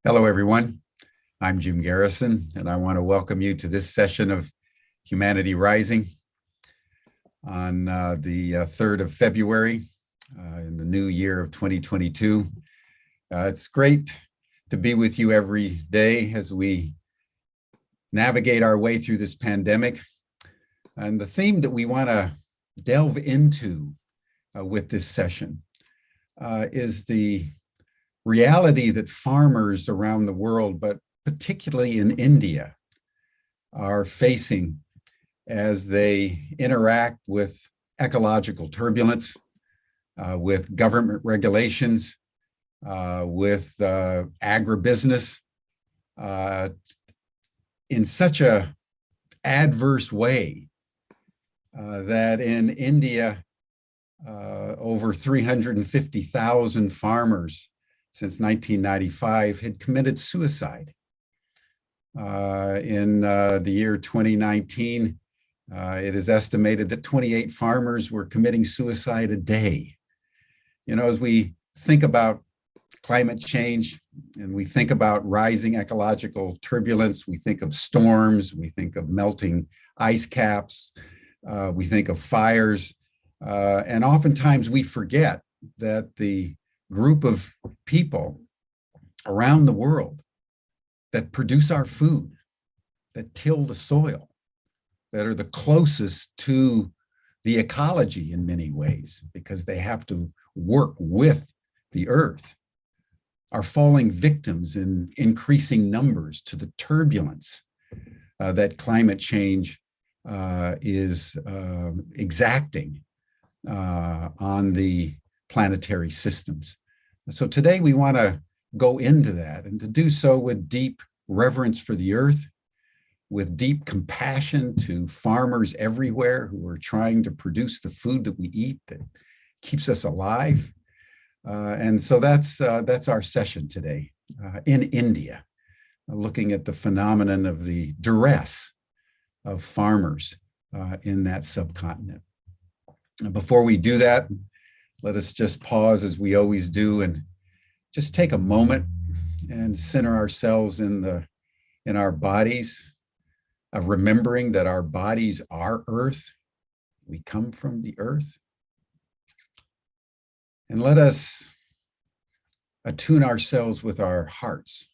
Hello, everyone. I'm Jim Garrison, and I want to welcome you to this session of Humanity Rising on the 3rd of February in the new year of 2022. It's great to be with you every day as we navigate our way through this pandemic. And the theme that we want to delve into with this session is the reality that farmers around the world, but particularly in India, are facing as they interact with ecological turbulence, with government regulations, with agribusiness, in such a adverse way that in India, over 350,000 farmers since 1995 had committed suicide. In the year 2019, it is estimated that 28 farmers were committing suicide a day. You know, as we think about climate change and we think about rising ecological turbulence, we think of storms, we think of melting ice caps, we think of fires, and oftentimes we forget that the group of people around the world that produce our food, that till the soil, that are the closest to the ecology in many ways, because they have to work with the earth, are falling victims in increasing numbers to the turbulence that climate change is exacting on the planetary systems. So today we want to go into that, and to do so with deep reverence for the earth, with deep compassion to farmers everywhere who are trying to produce the food that we eat that keeps us alive. And so that's our session today in India, looking at the phenomenon of the duress of farmers in that subcontinent. And before we do that, let us just pause as we always do and just take a moment and center ourselves in our bodies, remembering that our bodies are earth. We come from the earth. And let us attune ourselves with our hearts.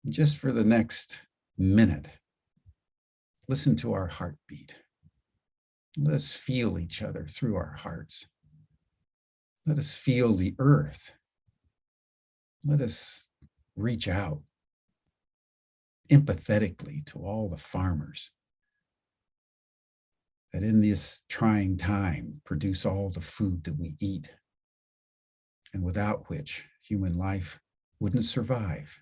Just for the next minute, listen to our heartbeat. Let us feel each other through our hearts. Let us feel the earth. Let us reach out empathetically to all the farmers that in this trying time produce all the food that we eat, and without which human life wouldn't survive.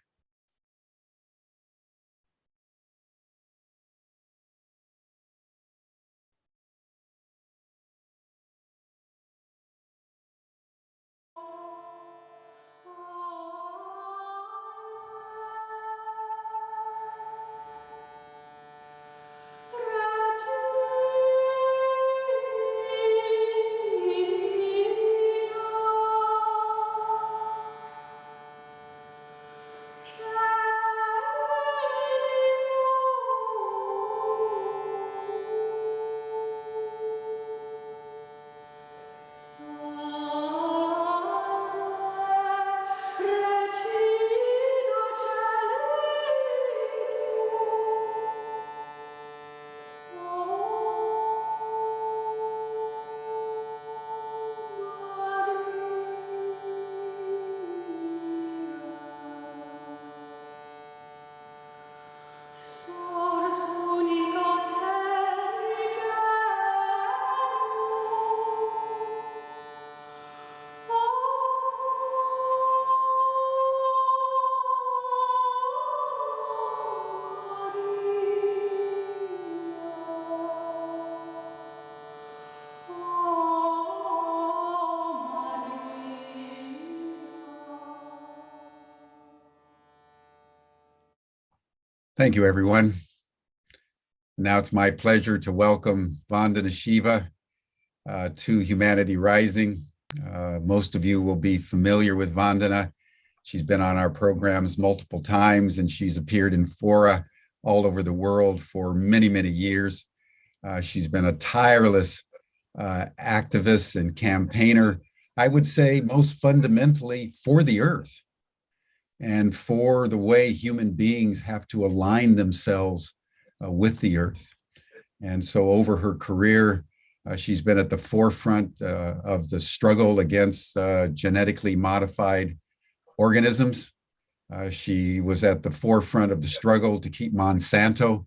Oh Thank you, everyone. Now it's my pleasure to welcome Vandana Shiva to Humanity Rising. Most of you will be familiar with Vandana. She's been on our programs multiple times, and she's appeared in fora all over the world for many, many years. She's been a tireless activist and campaigner, I would say most fundamentally for the earth and for the way human beings have to align themselves with the earth. And so over her career, she's been at the forefront of the struggle against genetically modified organisms. She was at the forefront of the struggle to keep Monsanto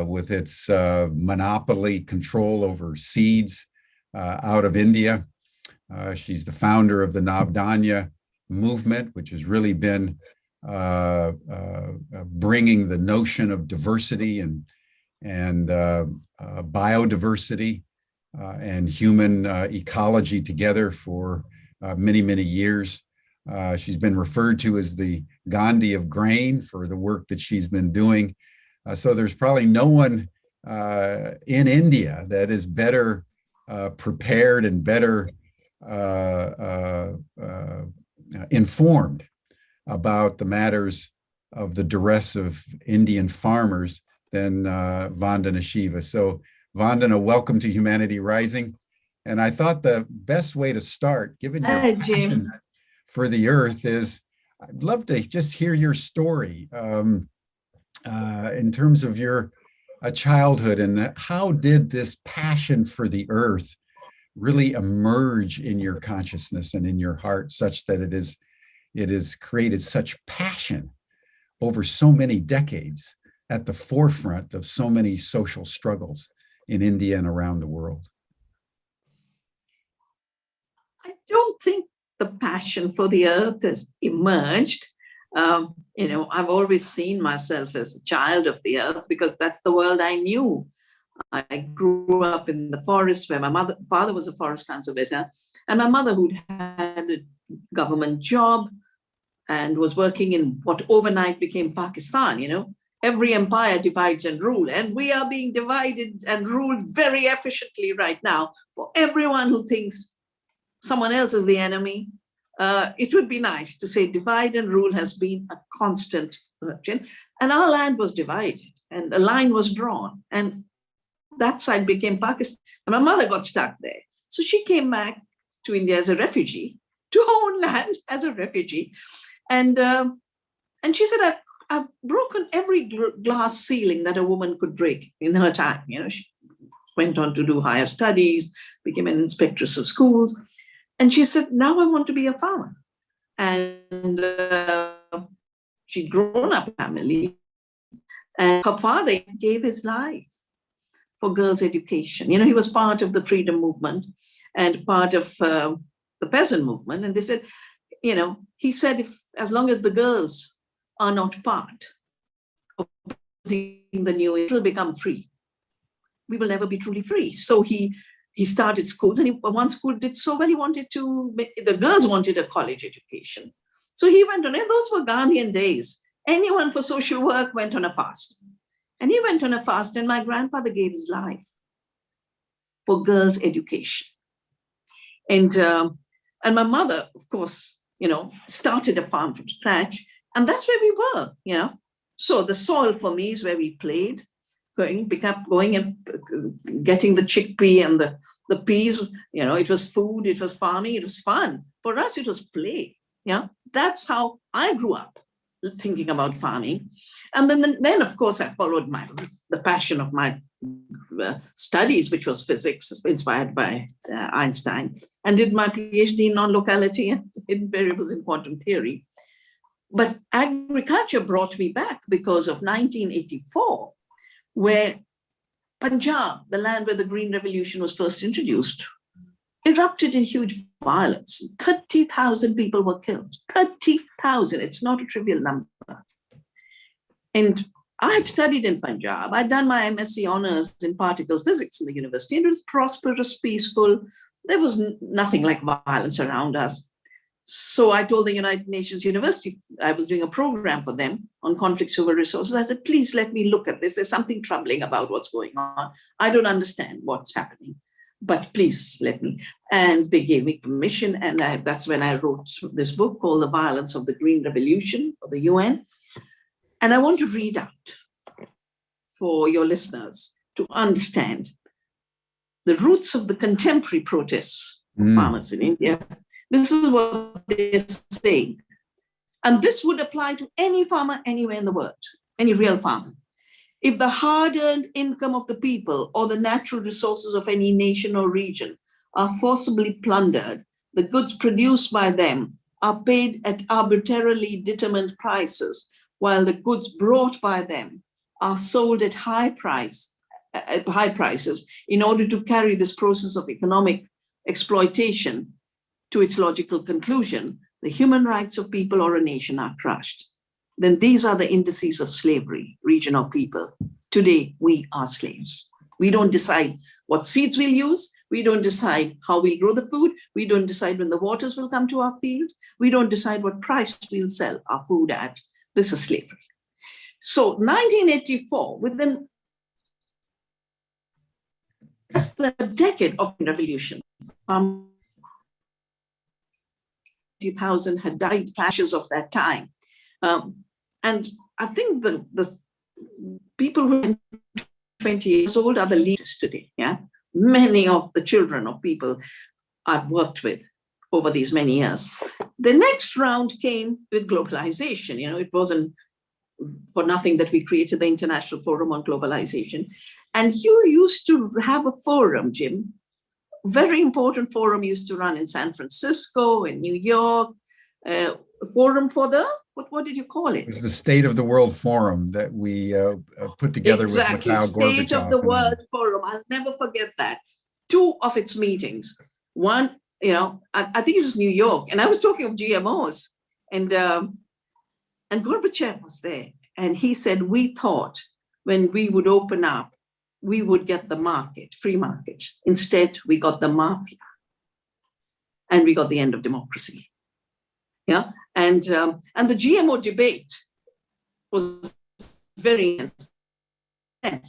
with its monopoly control over seeds out of India. She's the founder of the Navdanya movement, which has really been bringing the notion of diversity and biodiversity and human ecology together for many, many years. She's been referred to as the Gandhi of grain for the work that she's been doing. So there's probably no one in India that is better prepared and better informed about the matters of the duress of Indian farmers than Vandana Shiva. So Vandana, welcome to Humanity Rising. And I thought the best way to start, given your passion for the earth, is I'd love to just hear your story in terms of your childhood, and how did this passion for the earth really emerge in your consciousness and in your heart, such that it has created such passion over so many decades at the forefront of so many social struggles in India and around the world? I don't think the passion for the earth has emerged. I've always seen myself as a child of the earth because that's the world I knew. I grew up in the forest where my father was a forest conservator, and my mother, who'd had a government job and was working in what overnight became Pakistan. Every empire divides and rules, and we are being divided and ruled very efficiently right now. For everyone who thinks someone else is the enemy, it would be nice to say divide and rule has been a constant. And our land was divided, and a line was drawn, and that side became Pakistan. And my mother got stuck there. So she came back to India as a refugee, to her own land as a refugee. And she said, I've broken every glass ceiling that a woman could break in her time. She went on to do higher studies, became an inspectress of schools. And she said, now I want to be a farmer. And she'd grown up in a family, and her father gave his life for girls' education. He was part of the freedom movement and part of the peasant movement. And they said, he said, as long as the girls are not part of the new, it will become free. We will never be truly free. So he started schools, and one school did so well, the girls wanted a college education. So he went on, and those were Gandhian days. Anyone for social work went on a fast. And he went on a fast, and my grandfather gave his life for girls' education. And my mother, of course, started a farm from scratch, and that's where we were, So the soil for me is where we played, going and getting the chickpea and the peas. It was food, it was farming, it was fun. For us, it was play. That's how I grew up, thinking about farming. And then of course, I followed the passion of my studies, which was physics, inspired by Einstein, and did my PhD in non-locality and hidden variables in quantum theory. But agriculture brought me back because of 1984, where Punjab, the land where the Green Revolution was first introduced, erupted in huge violence. 30,000 people were killed. 30,000, it's not a trivial number. And I had studied in Punjab. I'd done my MSc honors in particle physics in the university, and it was prosperous, peaceful. There was nothing like violence around us. So I told the United Nations University, I was doing a program for them on conflicts over resources. I said, please let me look at this. There's something troubling about what's going on. I don't understand what's happening, but please let me. And they gave me permission. And that's when I wrote this book called The Violence of the Green Revolution for the UN. And I want to read out for your listeners to understand the roots of the contemporary protests of farmers in India. This is what they're saying. And this would apply to any farmer anywhere in the world, any real farmer. If the hard-earned income of the people or the natural resources of any nation or region are forcibly plundered, the goods produced by them are paid at arbitrarily determined prices, while the goods brought by them are sold at high prices in order to carry this process of economic exploitation to its logical conclusion, the human rights of people or a nation are crushed. Then these are the indices of slavery, region or people. Today, we are slaves. We don't decide what seeds we'll use. We don't decide how we'll grow the food. We don't decide when the waters will come to our field. We don't decide what price we'll sell our food at. This is slavery. So 1984, within just the decade of the revolution, 20,000 had died clashes of that time. And I think the people who are 20 years old are the leaders today. Yeah, many of the children of people I've worked with over these many years. The next round came with globalization. You know, it wasn't for nothing that we created the International Forum on Globalization. And you used to have a forum, Jim, very important forum used to run in San Francisco, in New York, a forum for the, what did you call it? It was the State of the World Forum that we put together with Mikhail Gorbachev. State of the World Forum. I'll never forget that. 2 of its meetings. One, you know, I think it was New York, and I was talking of GMOs, and Gorbachev was there, and he said, we thought when we would open up, we would get the market, free market. Instead, we got the mafia, and we got the end of democracy. Yeah, and the GMO debate was very intense. And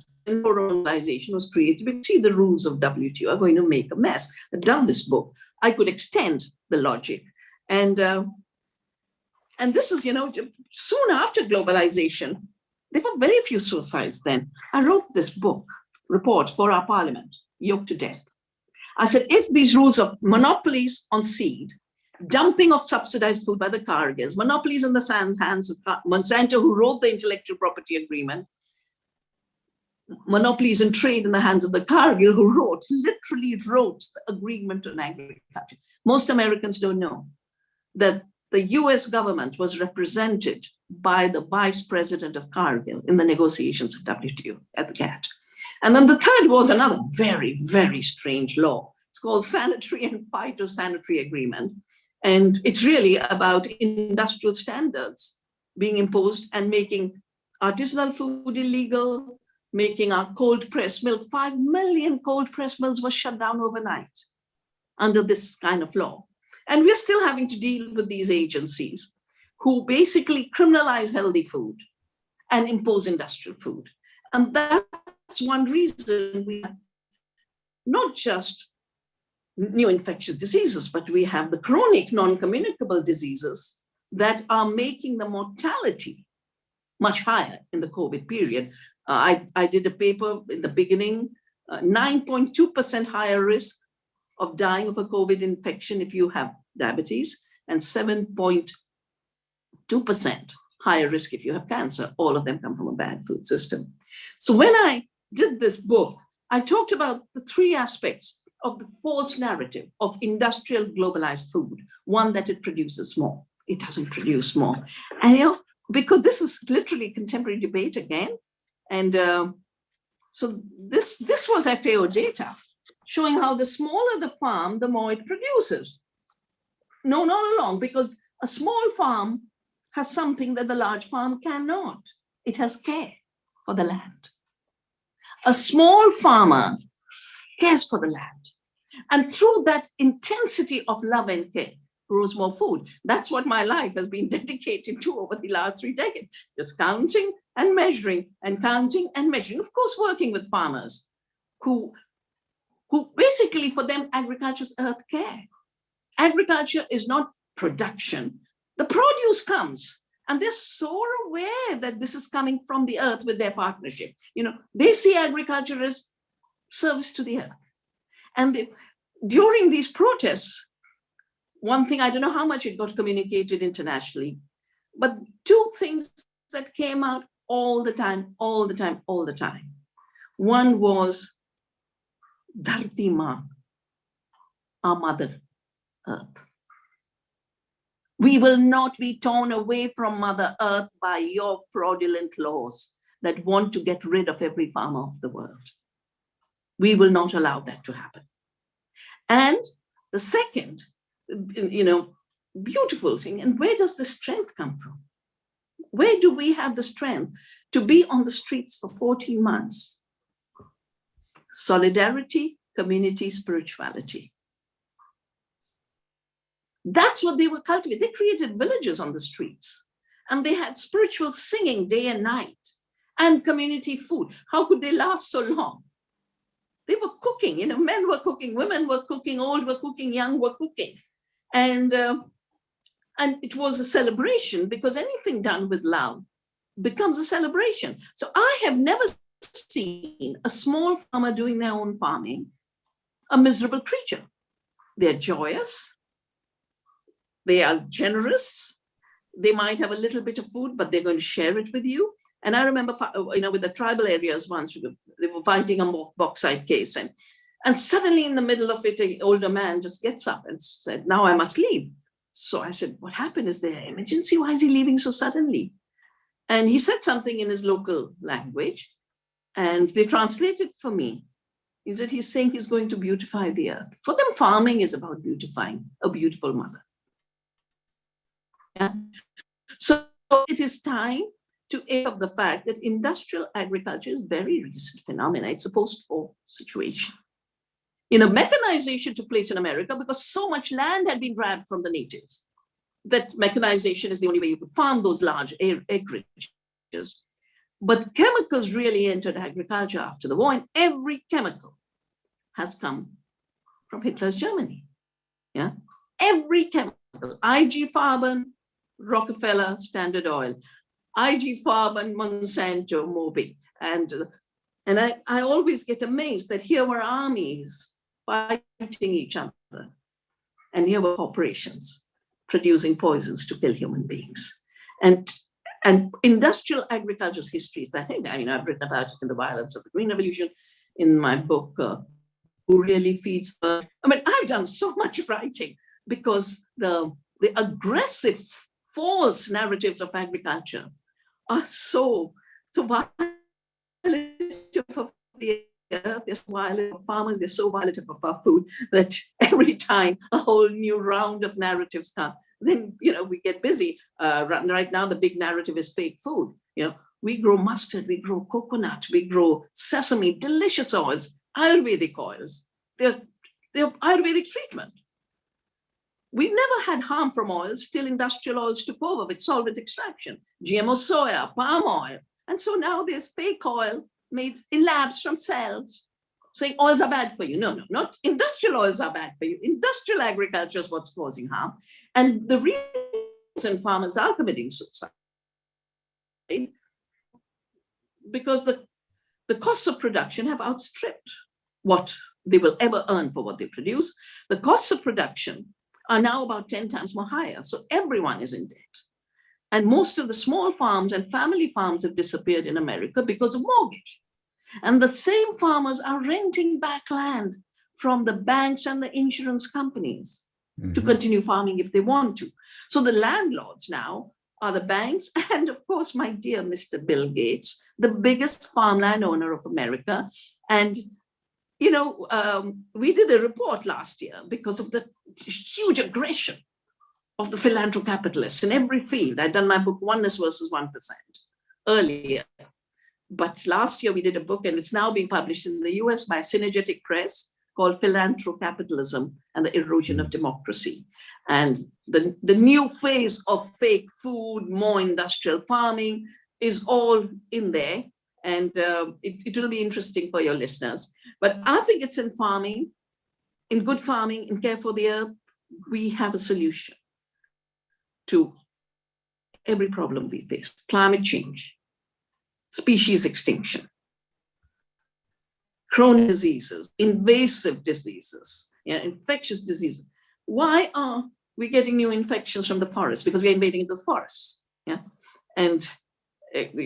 organization was created. We see the rules of WTO are going to make a mess. I've done this book. I could extend the logic, and this is, you know, soon after globalization, there were very few suicides then. I wrote this book, report for our parliament, Yoked to Death. I said, if these rules of monopolies on seed, dumping of subsidized food by the Cargills, monopolies in the hands of Monsanto, who wrote the intellectual property agreement, monopolies in trade in the hands of the Cargill, who literally wrote the agreement on agriculture. Most Americans don't know that the US government was represented by the vice president of Cargill in the negotiations of WTO at the GATT. And then the third was another very, very strange law. It's called Sanitary and Phytosanitary Agreement. And it's really about industrial standards being imposed and making artisanal food illegal, making our cold pressed milk. 5 million cold pressed mills were shut down overnight under this kind of law. And we're still having to deal with these agencies who basically criminalize healthy food and impose industrial food. And that's one reason we have not just new infectious diseases, but we have the chronic non-communicable diseases that are making the mortality much higher in the COVID period. I did a paper in the beginning, 9.2% higher risk of dying of a COVID infection if you have diabetes, and 7.2% higher risk if you have cancer. All of them come from a bad food system. So when I did this book, I talked about the 3 aspects of the false narrative of industrial globalized food. One, that it produces more. It doesn't produce more. And you know, because this is literally contemporary debate again. And so this was FAO data showing how the smaller the farm, the more it produces. No, not along, because a small farm has something that the large farm cannot. It has care for the land. A small farmer cares for the land. And through that intensity of love and care, grows more food. That's what my life has been dedicated to over the last 3 decades, just counting and measuring and counting and measuring. Of course, working with farmers who basically, for them, agriculture is earth care. Agriculture is not production. The produce comes, and they're so aware that this is coming from the earth with their partnership. They see agriculture as service to the earth. And during these protests, one thing, I don't know how much it got communicated internationally, but 2 things that came out all the time. One was Dharti Ma, our mother earth. We will not be torn away from Mother Earth by your fraudulent laws that want to get rid of every farmer of the world. We will not allow that to happen. And the second, beautiful thing, and where does the strength come from? Where do we have the strength to be on the streets for 14 months? Solidarity, community, spirituality. That's what they were cultivating. They created villages on the streets, and they had spiritual singing day and night and community food. How could they last so long? They were cooking, men were cooking, women were cooking, old were cooking, young were cooking. And it was a celebration, because anything done with love becomes a celebration. So I have never seen a small farmer doing their own farming a miserable creature. They're joyous. They are generous. They might have a little bit of food, but they're going to share it with you. And I remember, with the tribal areas once, they were fighting a bauxite case. And suddenly in the middle of it, an older man just gets up and said, now I must leave. So I said, what happened? Is there an emergency? Why is he leaving so suddenly? And he said something in his local language, and they translated for me. He said, he's saying he's going to beautify the earth. For them, farming is about beautifying a beautiful mother. Yeah. So it is time to air up the fact that industrial agriculture is a very recent phenomenon. It's a post-war situation. Mechanization took place in America because so much land had been grabbed from the natives that mechanization is the only way you could farm those large acreages. But chemicals really entered agriculture after the war, and every chemical has come from Hitler's Germany. Yeah, every chemical, IG Farben, Rockefeller, Standard Oil, IG Farben, Monsanto, Moby. And I always get amazed that here were armies fighting each other, and here were corporations producing poisons to kill human beings. And industrial agriculture's history is that thing. I've written about it in The Violence of the Green Revolution, in my book, Who Really Feeds the... I've done so much writing because the aggressive, false narratives of agriculture are so violent of the earth, they're so violent of farmers, they're so violent of our food, that every time a whole new round of narratives come, then we get busy. Right now, the big narrative is fake food. We grow mustard, we grow coconut, we grow sesame, delicious oils, Ayurvedic oils. They're Ayurvedic treatment. We've never had harm from oils till industrial oils took over with solvent extraction, GMO soya, palm oil. And so now there's fake oil made in labs from cells saying oils are bad for you. No, not industrial oils are bad for you. Industrial agriculture is what's causing harm. And the reason farmers are committing suicide, because the costs of production have outstripped what they will ever earn for what they produce. The costs of production are now about 10 times more higher. So everyone is in debt. And most of the small farms and family farms have disappeared in America because of mortgage. And the same farmers are renting back land from the banks and the insurance companies to continue farming if they want to. So the landlords now are the banks and, of course, my dear Mr. Bill Gates, the biggest farmland owner of America. And we did a report last year because of the huge aggression of the philanthrocapitalists in every field. I'd done my book, Oneness versus 1%, earlier. But last year we did a book, and it's now being published in the US by Synergetic Press, called philanthrocapitalism and the erosion of democracy. And the new phase of fake food, more industrial farming is all in there. And it will be interesting for your listeners. But I think it's in farming, in good farming, in care for the earth, we have a solution to every problem we face: climate change, species extinction, chronic diseases, invasive diseases, infectious diseases. Why are we getting new infections from the forest? Because we're invading the forests. And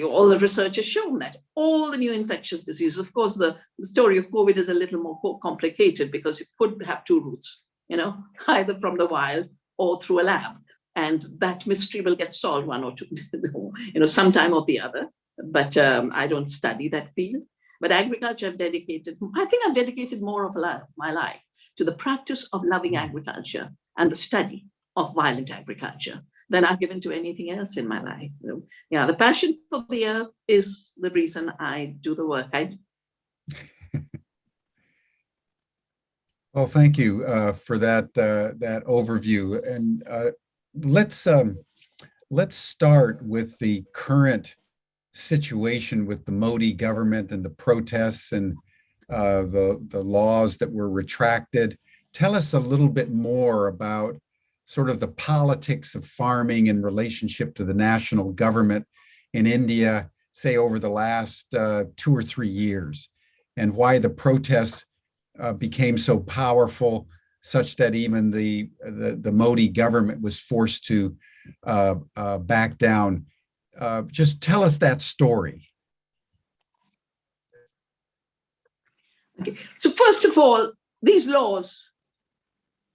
all the research has shown that all the new infectious diseases, of course, the story of COVID is a little more complicated because it could have two routes, either from the wild or through a lab. And that mystery will get solved one or two, sometime or the other. But I don't study that field. But agriculture, I've dedicated more of my life to the practice of loving agriculture and the study of violent agriculture than I've given to anything else in my life. Yeah, the passion for the earth is the reason I do the work I do. Well, thank you for that overview. And let's start with the current situation with the Modi government and the protests and the laws that were retracted. Tell us a little bit more about sort of the politics of farming in relationship to the national government in India, say over the last 2 or 3 years, and why the protests became so powerful, such that even the Modi government was forced to back down. Just tell us that story. Okay. So first of all, these laws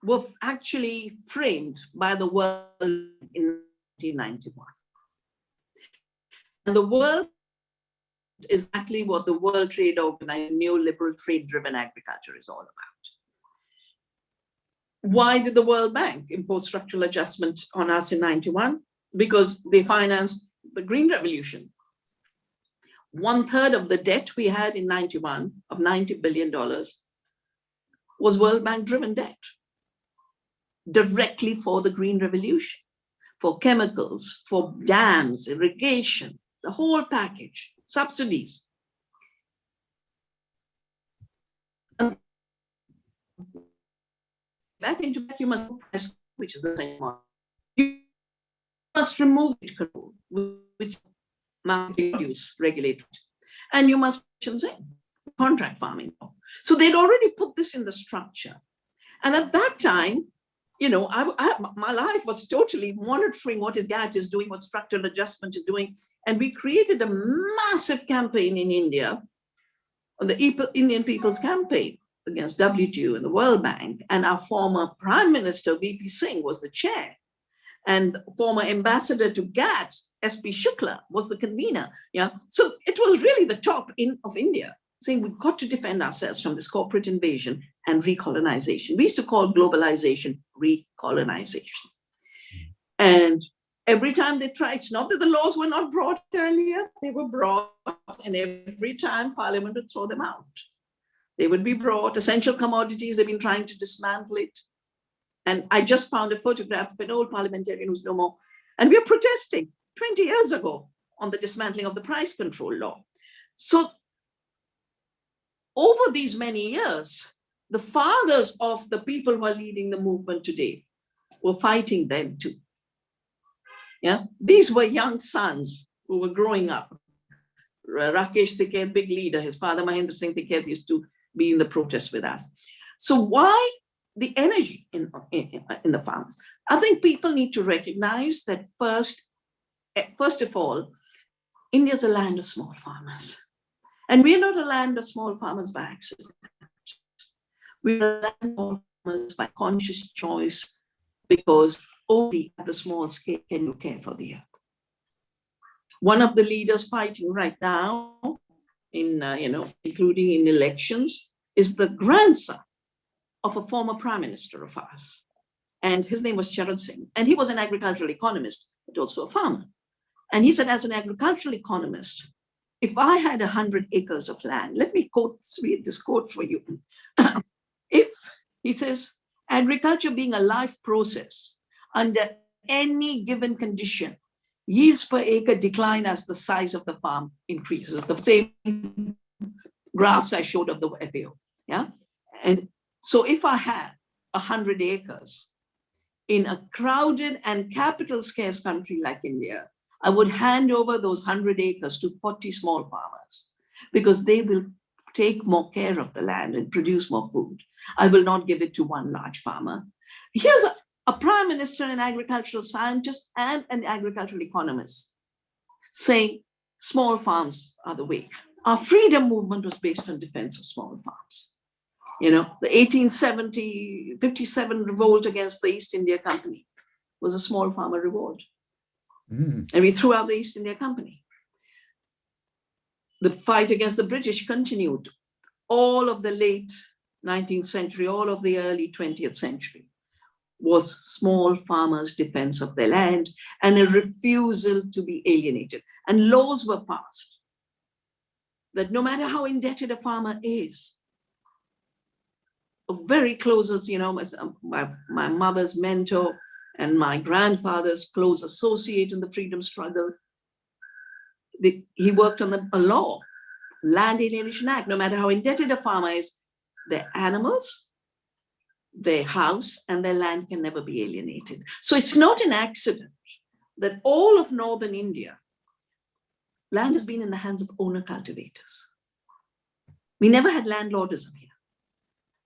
were actually framed by the world in 1991. And the world is exactly what the World Trade Organization, neoliberal trade-driven agriculture is all about. Why did the World Bank impose structural adjustment on us in 91? Because they financed the Green Revolution. 1/3 of the debt we had in 91 of $90 billion was World Bank driven debt directly for the Green Revolution, for chemicals, for dams, irrigation, the whole package, subsidies. Back into that, you must, which is the same one. You must remove control, which market use regulated, and you must contract farming. So they'd already put this in the structure. And at that time, my life was totally monitoring what GATT is doing, what structural adjustment is doing. And we created a massive campaign in India, on the Indian People's Campaign against WTO and the World Bank. And our former Prime Minister, VP Singh, was the chair. And former ambassador to GATT, SP Shukla, was the convener. So it was really the top of India, saying we've got to defend ourselves from this corporate invasion and recolonization. We used to call globalization recolonization. And every time they tried, it's not that the laws were not brought earlier, they were brought, and every time Parliament would throw them out. They would be brought, essential commodities, they've been trying to dismantle it. And I just found a photograph of an old parliamentarian who's no more. And we were protesting 20 years ago on the dismantling of the price control law. So over these many years, the fathers of the people who are leading the movement today were fighting them too. These were young sons who were growing up. Rakesh Tikait, big leader, his father Mahendra Singh Tikait used to be in the protests with us. So why the energy in the farmers? I think people need to recognize that first of all, India's a land of small farmers. And we're not a land of small farmers by accident. We're a land of small farmers by conscious choice, because only at the small scale can you care for the earth. One of the leaders fighting right now, including in elections, is the grandson of a former prime minister of ours. And his name was Charan Singh. And he was an agricultural economist, but also a farmer. And he said, as an agricultural economist, if I had 100 acres of land, let me read this quote for you. If, he says, agriculture being a life process under any given condition, yields per acre decline as the size of the farm increases. The same graphs I showed of the FAO. Yeah. And so if I had 100 acres in a crowded and capital scarce country like India, I would hand over those 100 acres to 40 small farmers because they will take more care of the land and produce more food. I will not give it to one large farmer. Here's a prime minister, an agricultural scientist, and an agricultural economist saying small farms are the way. Our freedom movement was based on defense of small farms. You know, the 1857 revolt against the East India Company was a small farmer revolt. And we threw out the East India Company. The fight against the British continued all of the late 19th century, all of the early 20th century. Was small farmers' defense of their land and a refusal to be alienated. And laws were passed that no matter how indebted a farmer is, a very closest, you know, my mother's mentor and my grandfather's close associate in the freedom struggle, he worked on a law, Land Alienation Act. No matter how indebted a farmer is, their animals, their house, and their land can never be alienated. So it's not an accident that all of northern India, land has been in the hands of owner cultivators. We never had landlordism here.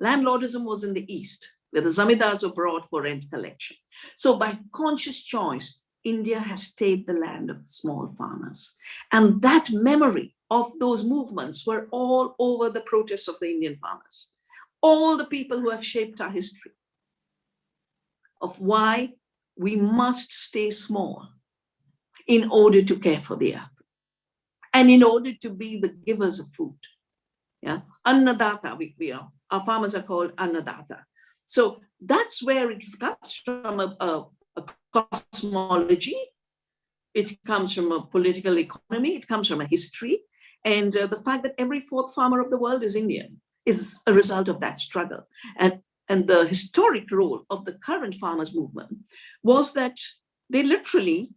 Landlordism was in the east, where the zamindars were brought for rent collection. So by conscious choice, India has stayed the land of small farmers. And that memory of those movements were all over the protests of the Indian farmers. All the people who have shaped our history of why we must stay small in order to care for the earth and in order to be the givers of food. Yeah, Annadata, our farmers are called Annadata. So that's where it comes from, a cosmology. It comes from a political economy. It comes from a history. And the fact that every fourth farmer of the world is Indian is a result of that struggle. And the historic role of the current farmers movement was that they literally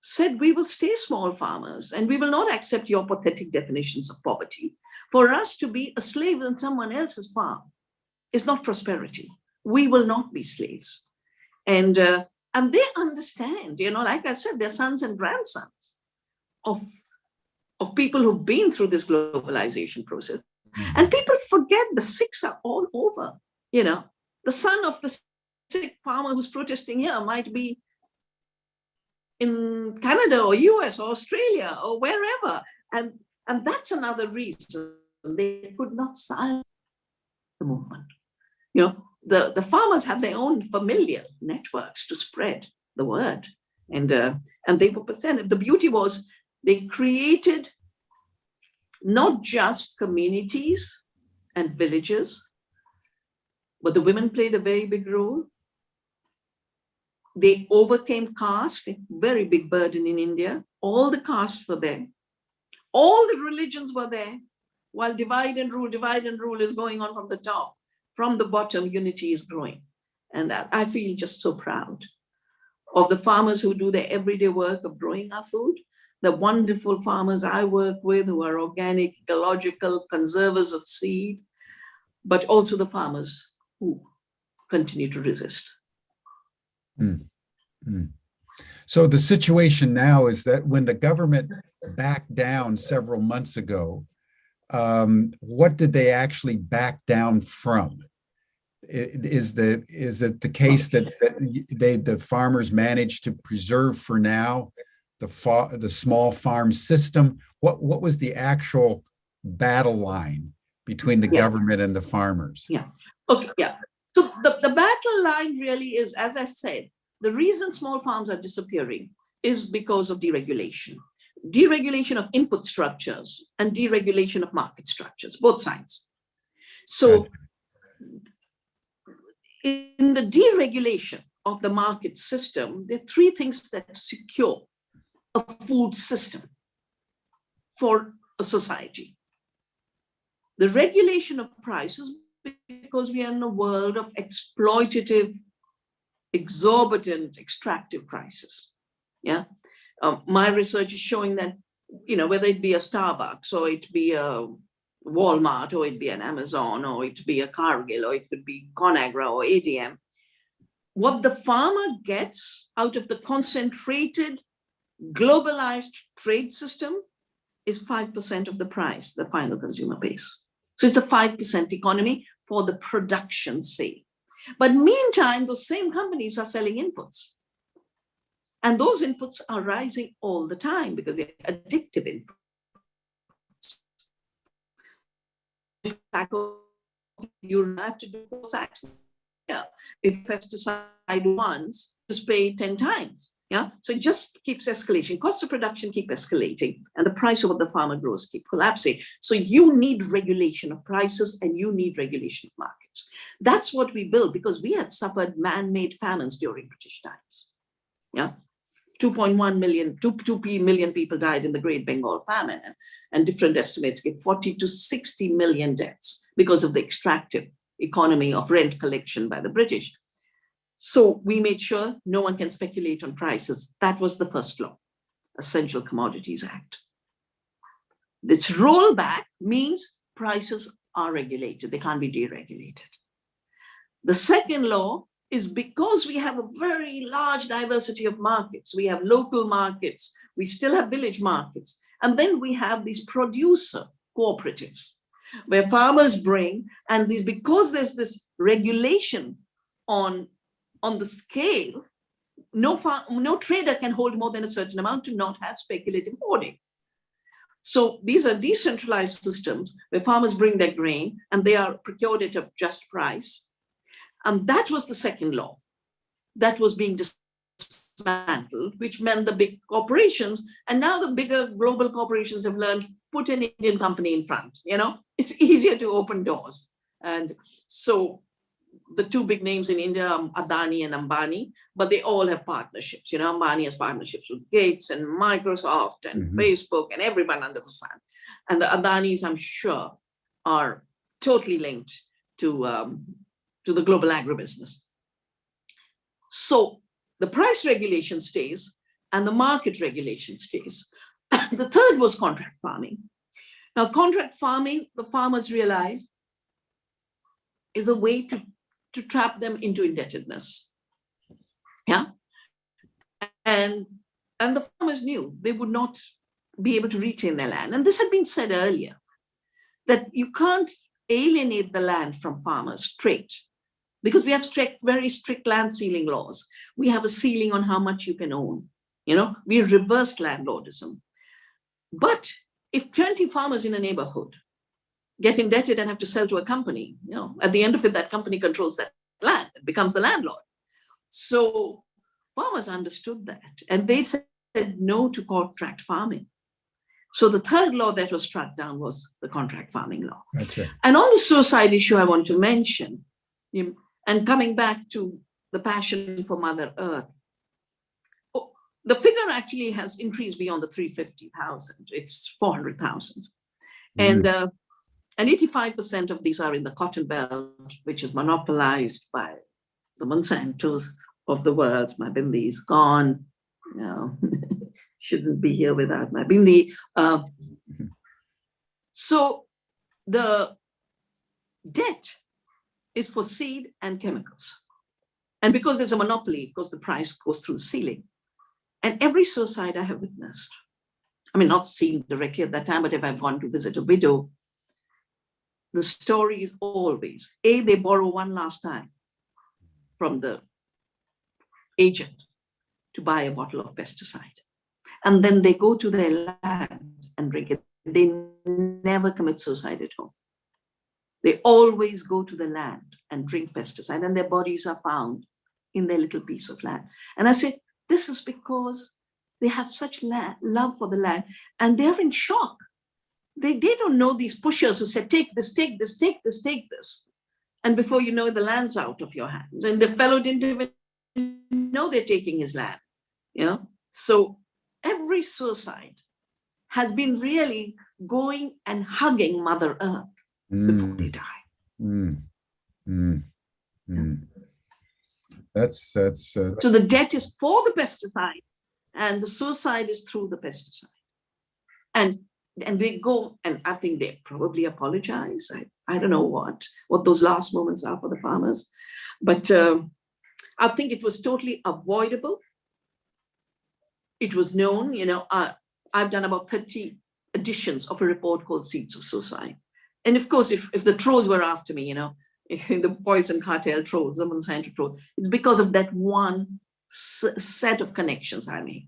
said, we will stay small farmers and we will not accept your pathetic definitions of poverty. For us to be a slave on someone else's farm is not prosperity. We will not be slaves. And they understand, you know, like I said, they're sons and grandsons of people who've been through this globalization process. And people forget the Sikhs are all over. You know, the son of the Sikh farmer who's protesting here might be in Canada or US or Australia or wherever. And that's another reason they could not silence the movement. You know, the farmers had their own familial networks to spread the word. And they were percent. The beauty was they created not just communities and villages, but the women played a very big role. They overcame caste, a very big burden in India. All the castes were there. All the religions were there, while divide and rule is going on from the top. From the bottom, unity is growing. And I feel just so proud of the farmers who do their everyday work of growing our food, the wonderful farmers I work with who are organic, ecological, conservers of seed, but also the farmers who continue to resist. So the situation now is that when the government backed down several months ago, what did they actually back down from? Is it the case that the farmers managed to preserve for now the small farm system? What was the actual battle line between the government and the farmers? Yeah. Okay. Yeah. So the battle line really is, as I said, the reason small farms are disappearing is because of deregulation. Deregulation of input structures and deregulation of market structures, both sides. So in the deregulation of the market system, there are three things that secure a food system for a society. The regulation of prices, because we are in a world of exploitative, exorbitant, extractive prices. Yeah. My research is showing that, whether it be a Starbucks or it be a Walmart or it be an Amazon or it be a Cargill or it could be Conagra or ADM, what the farmer gets out of the concentrated, globalized trade system is 5% of the price the final consumer pays. So it's a 5% economy for the production sale. But meantime, those same companies are selling inputs. And those inputs are rising all the time because they're addictive inputs. You have to do 4 sacks. Yeah. If pesticide once, just pay 10 times. Yeah. So it just keeps escalating. Cost of production keep escalating, and the price of what the farmer grows keep collapsing. So you need regulation of prices and you need regulation of markets. That's what we built because we had suffered man-made famines during British times. Yeah. 2.1 million, 2 million people died in the Great Bengal famine, and different estimates give 40 to 60 million deaths because of the extractive economy of rent collection by the British. So we made sure no one can speculate on prices. That was the first law, Essential Commodities Act. This rollback means prices are regulated. They can't be deregulated. The second law is because we have a very large diversity of markets. We have local markets, we still have village markets, and then we have these producer cooperatives where farmers bring, and because there's this regulation on the scale, no trader can hold more than a certain amount to not have speculative hoarding. So these are decentralized systems where farmers bring their grain and they are procured at a just price. And that was the second law that was being dismantled, which meant the big corporations, and now the bigger global corporations have learned, put an Indian company in front, it's easier to open doors. And so the 2 big names in India are Adani and Ambani, but they all have partnerships. Ambani has partnerships with Gates and Microsoft and Facebook and everyone under the sun. And the Adanis, I'm sure, are totally linked to the global agribusiness. So the price regulation stays and the market regulation stays. The third was contract farming. Now, contract farming, the farmers realized, is a way to trap them into indebtedness. Yeah. And the farmers knew they would not be able to retain their land. And this had been said earlier, that you can't alienate the land from farmers straight, because we have very strict land ceiling laws. We have a ceiling on how much you can own. We reversed landlordism. But if 20 farmers in a neighborhood get indebted and have to sell to a company, at the end of it, that company controls that land. It becomes the landlord. So farmers understood that, and they said no to contract farming. So the third law that was struck down was the contract farming law. Gotcha. And on the suicide issue, I want to mention, and coming back to the passion for Mother Earth, the figure actually has increased beyond the 350,000. It's 400,000. And 85% of these are in the cotton belt, which is monopolized by the Monsantos of the world. My bindi is gone. Shouldn't be here without my bindi. So the debt is for seed and chemicals. And because there's a monopoly, of course, the price goes through the ceiling. And every suicide I have witnessed, not seen directly at that time, but if I've gone to visit a widow, the story is always, they borrow one last time from the agent to buy a bottle of pesticide. And then they go to their land and drink it. They never commit suicide at home. They always go to the land and drink pesticide, and their bodies are found in their little piece of land. And I said, this is because they have such love for the land, and they're in shock. They don't know these pushers who said, take this, take this, take this, take this. And before you know it, the land's out of your hands. And the fellow didn't even know they're taking his land. So every suicide has been really going and hugging Mother Earth before they die. Mm, mm. That's So the debt is for the pesticide and the suicide is through the pesticide. And they go, and I think they probably apologize. I don't know what those last moments are for the farmers, but I think it was totally avoidable. It was known, I've done about 30 editions of a report called Seeds of Suicide. And of course, if the trolls were after me, the poison cartel trolls, the Monsanto trolls, it's because of that one set of connections I made,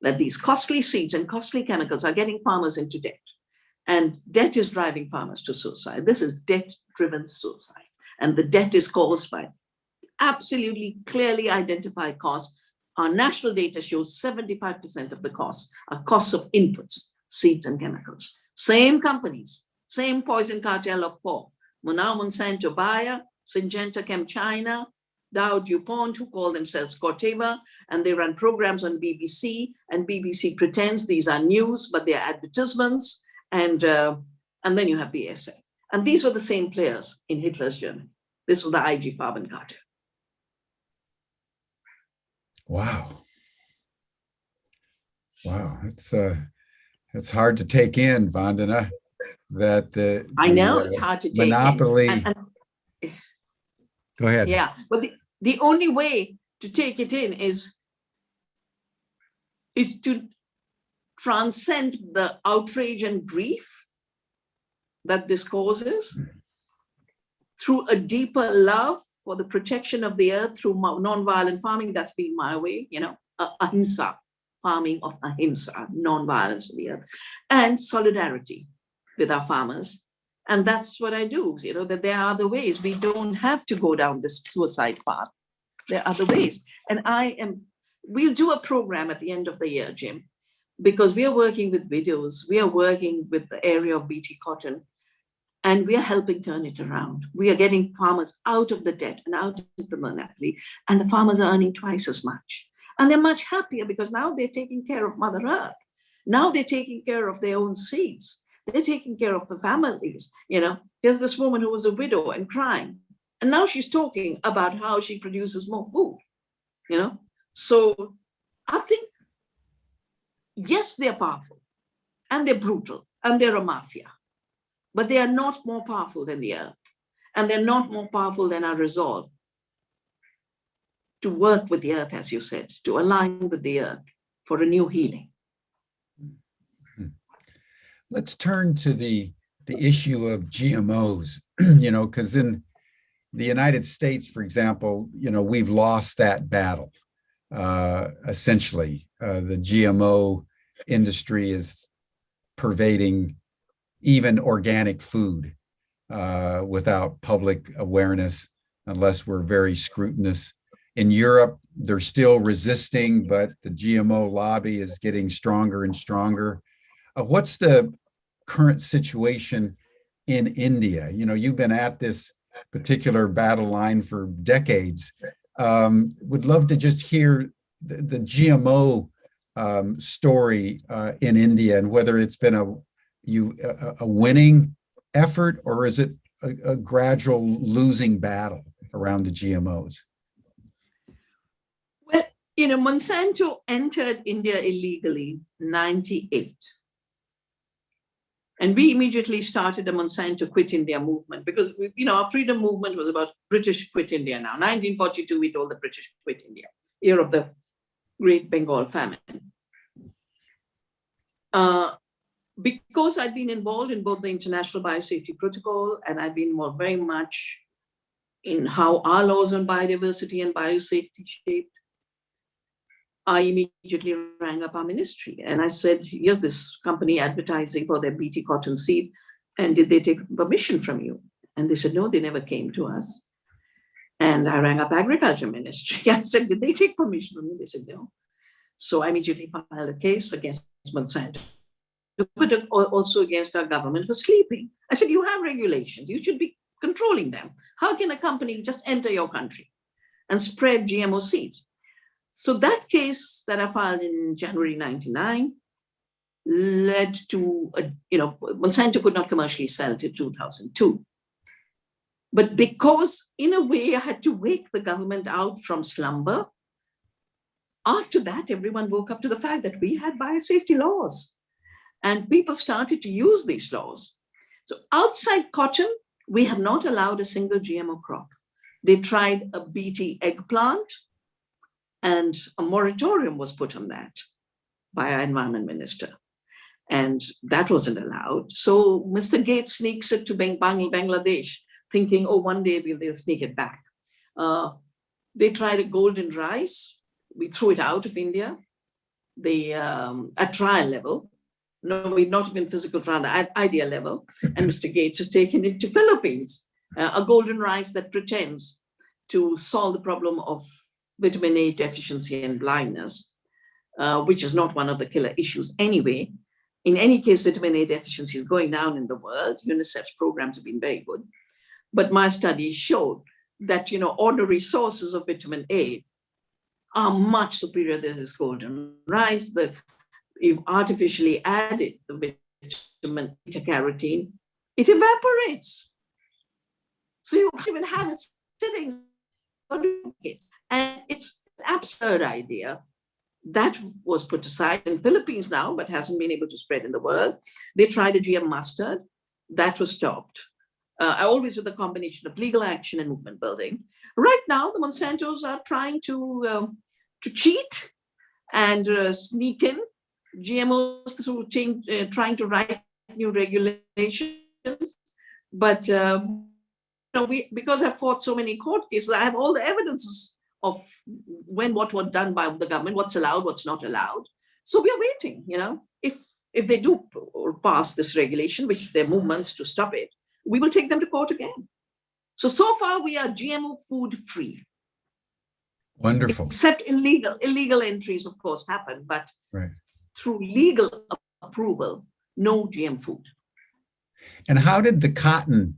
that these costly seeds and costly chemicals are getting farmers into debt. And debt is driving farmers to suicide. This is debt-driven suicide. And the debt is caused by absolutely clearly identified costs. Our national data shows 75% of the costs are costs of inputs, seeds and chemicals. Same companies, same poison cartel of four. Monsanto, Bayer, Syngenta, ChemChina, Dow, DuPont, who call themselves Corteva, and they run programs on BBC, and BBC pretends these are news, but they're advertisements, and then you have BASF. And these were the same players in Hitler's Germany. This was the IG Farben cartel. Wow. Wow, it's hard to take in, Vandana, that I know it's hard to take monopoly. in. Go ahead. Yeah, but the only way to take it in is to transcend the outrage and grief that this causes through a deeper love for the protection of the earth through non-violent farming. That's been my way, ahimsa, farming of ahimsa, non-violence for the earth, and solidarity with our farmers. And that's what I do, that there are other ways. We don't have to go down this suicide path. There are other ways. And we'll do a program at the end of the year, Jim, because we are working with widows. We are working with the area of BT cotton, and we are helping turn it around. We are getting farmers out of the debt and out of the monopoly, and the farmers are earning twice as much. And they're much happier because now they're taking care of Mother Earth. Now they're taking care of their own seeds. They're taking care of the families. Here's this woman who was a widow and crying. And now she's talking about how she produces more food, So I think, yes, they're powerful and they're brutal and they're a mafia, but they are not more powerful than the earth. And they're not more powerful than our resolve to work with the earth, as you said, to align with the earth for a new healing. Let's turn to the issue of GMOs, because in the United States, for example, we've lost that battle. Essentially, the GMO industry is pervading even organic food without public awareness, unless we're very scrutinous. In Europe, they're still resisting, but the GMO lobby is getting stronger and stronger. What's the current situation in India? You've been at this particular battle line for decades. Would love to just hear the GMO story in India, and whether it's been a winning effort, or is it a gradual losing battle around the GMOs? Well, Monsanto entered India illegally in 1998. And we immediately started a Monsanto Quit India movement because, our freedom movement was about British quit India now. 1942, we told the British quit India, year of the Great Bengal famine. Because I'd been involved in both the International Biosafety Protocol and I'd been involved very much in how our laws on biodiversity and biosafety shaped, I immediately rang up our ministry and I said, here's this company advertising for their BT cotton seed, and did they take permission from you? And they said, no, they never came to us. And I rang up Agriculture Ministry. I said, did they take permission from you? They said, no. So I immediately filed a case against Monsanto, but also against our government for sleeping. I said, you have regulations. You should be controlling them. How can a company just enter your country and spread GMO seeds? So that case that I filed in January 1999 led to, Monsanto could not commercially sell till 2002. But because, in a way, I had to wake the government out from slumber, after that, everyone woke up to the fact that we had biosafety laws and people started to use these laws. So outside cotton, we have not allowed a single GMO crop. They tried a BT eggplant and a moratorium was put on that by our environment minister. And that wasn't allowed. So Mr. Gates sneaks it to Bangladesh, thinking, oh, one day they'll sneak it back. They tried a golden rice. We threw it out of India. At trial level. No, not even physical trial, at idea level. And Mr. Gates has taken it to Philippines, a golden rice that pretends to solve the problem of vitamin A deficiency and blindness, which is not one of the killer issues anyway. In any case, vitamin A deficiency is going down in the world. UNICEF's programs have been very good. But my studies showed that, ordinary sources of vitamin A are much superior to this golden rice. That if artificially added the vitamin beta-carotene, it evaporates. So you don't even have it sitting. And it's an absurd idea. That was put aside in Philippines now, but hasn't been able to spread in the world. They tried a GM mustard. That was stopped. Always with a combination of legal action and movement building. Right now, the Monsantos are trying to cheat and sneak in GMOs through trying to write new regulations. But because I've fought so many court cases, I have all the evidences of what was done by the government, what's allowed, what's not allowed. So we are waiting, if they do pass this regulation, which there are movements to stop it, we will take them to court again. So far we are GMO food free. Wonderful. Except illegal entries, of course, happen, but right. Through legal approval, no GM food. And how did the cotton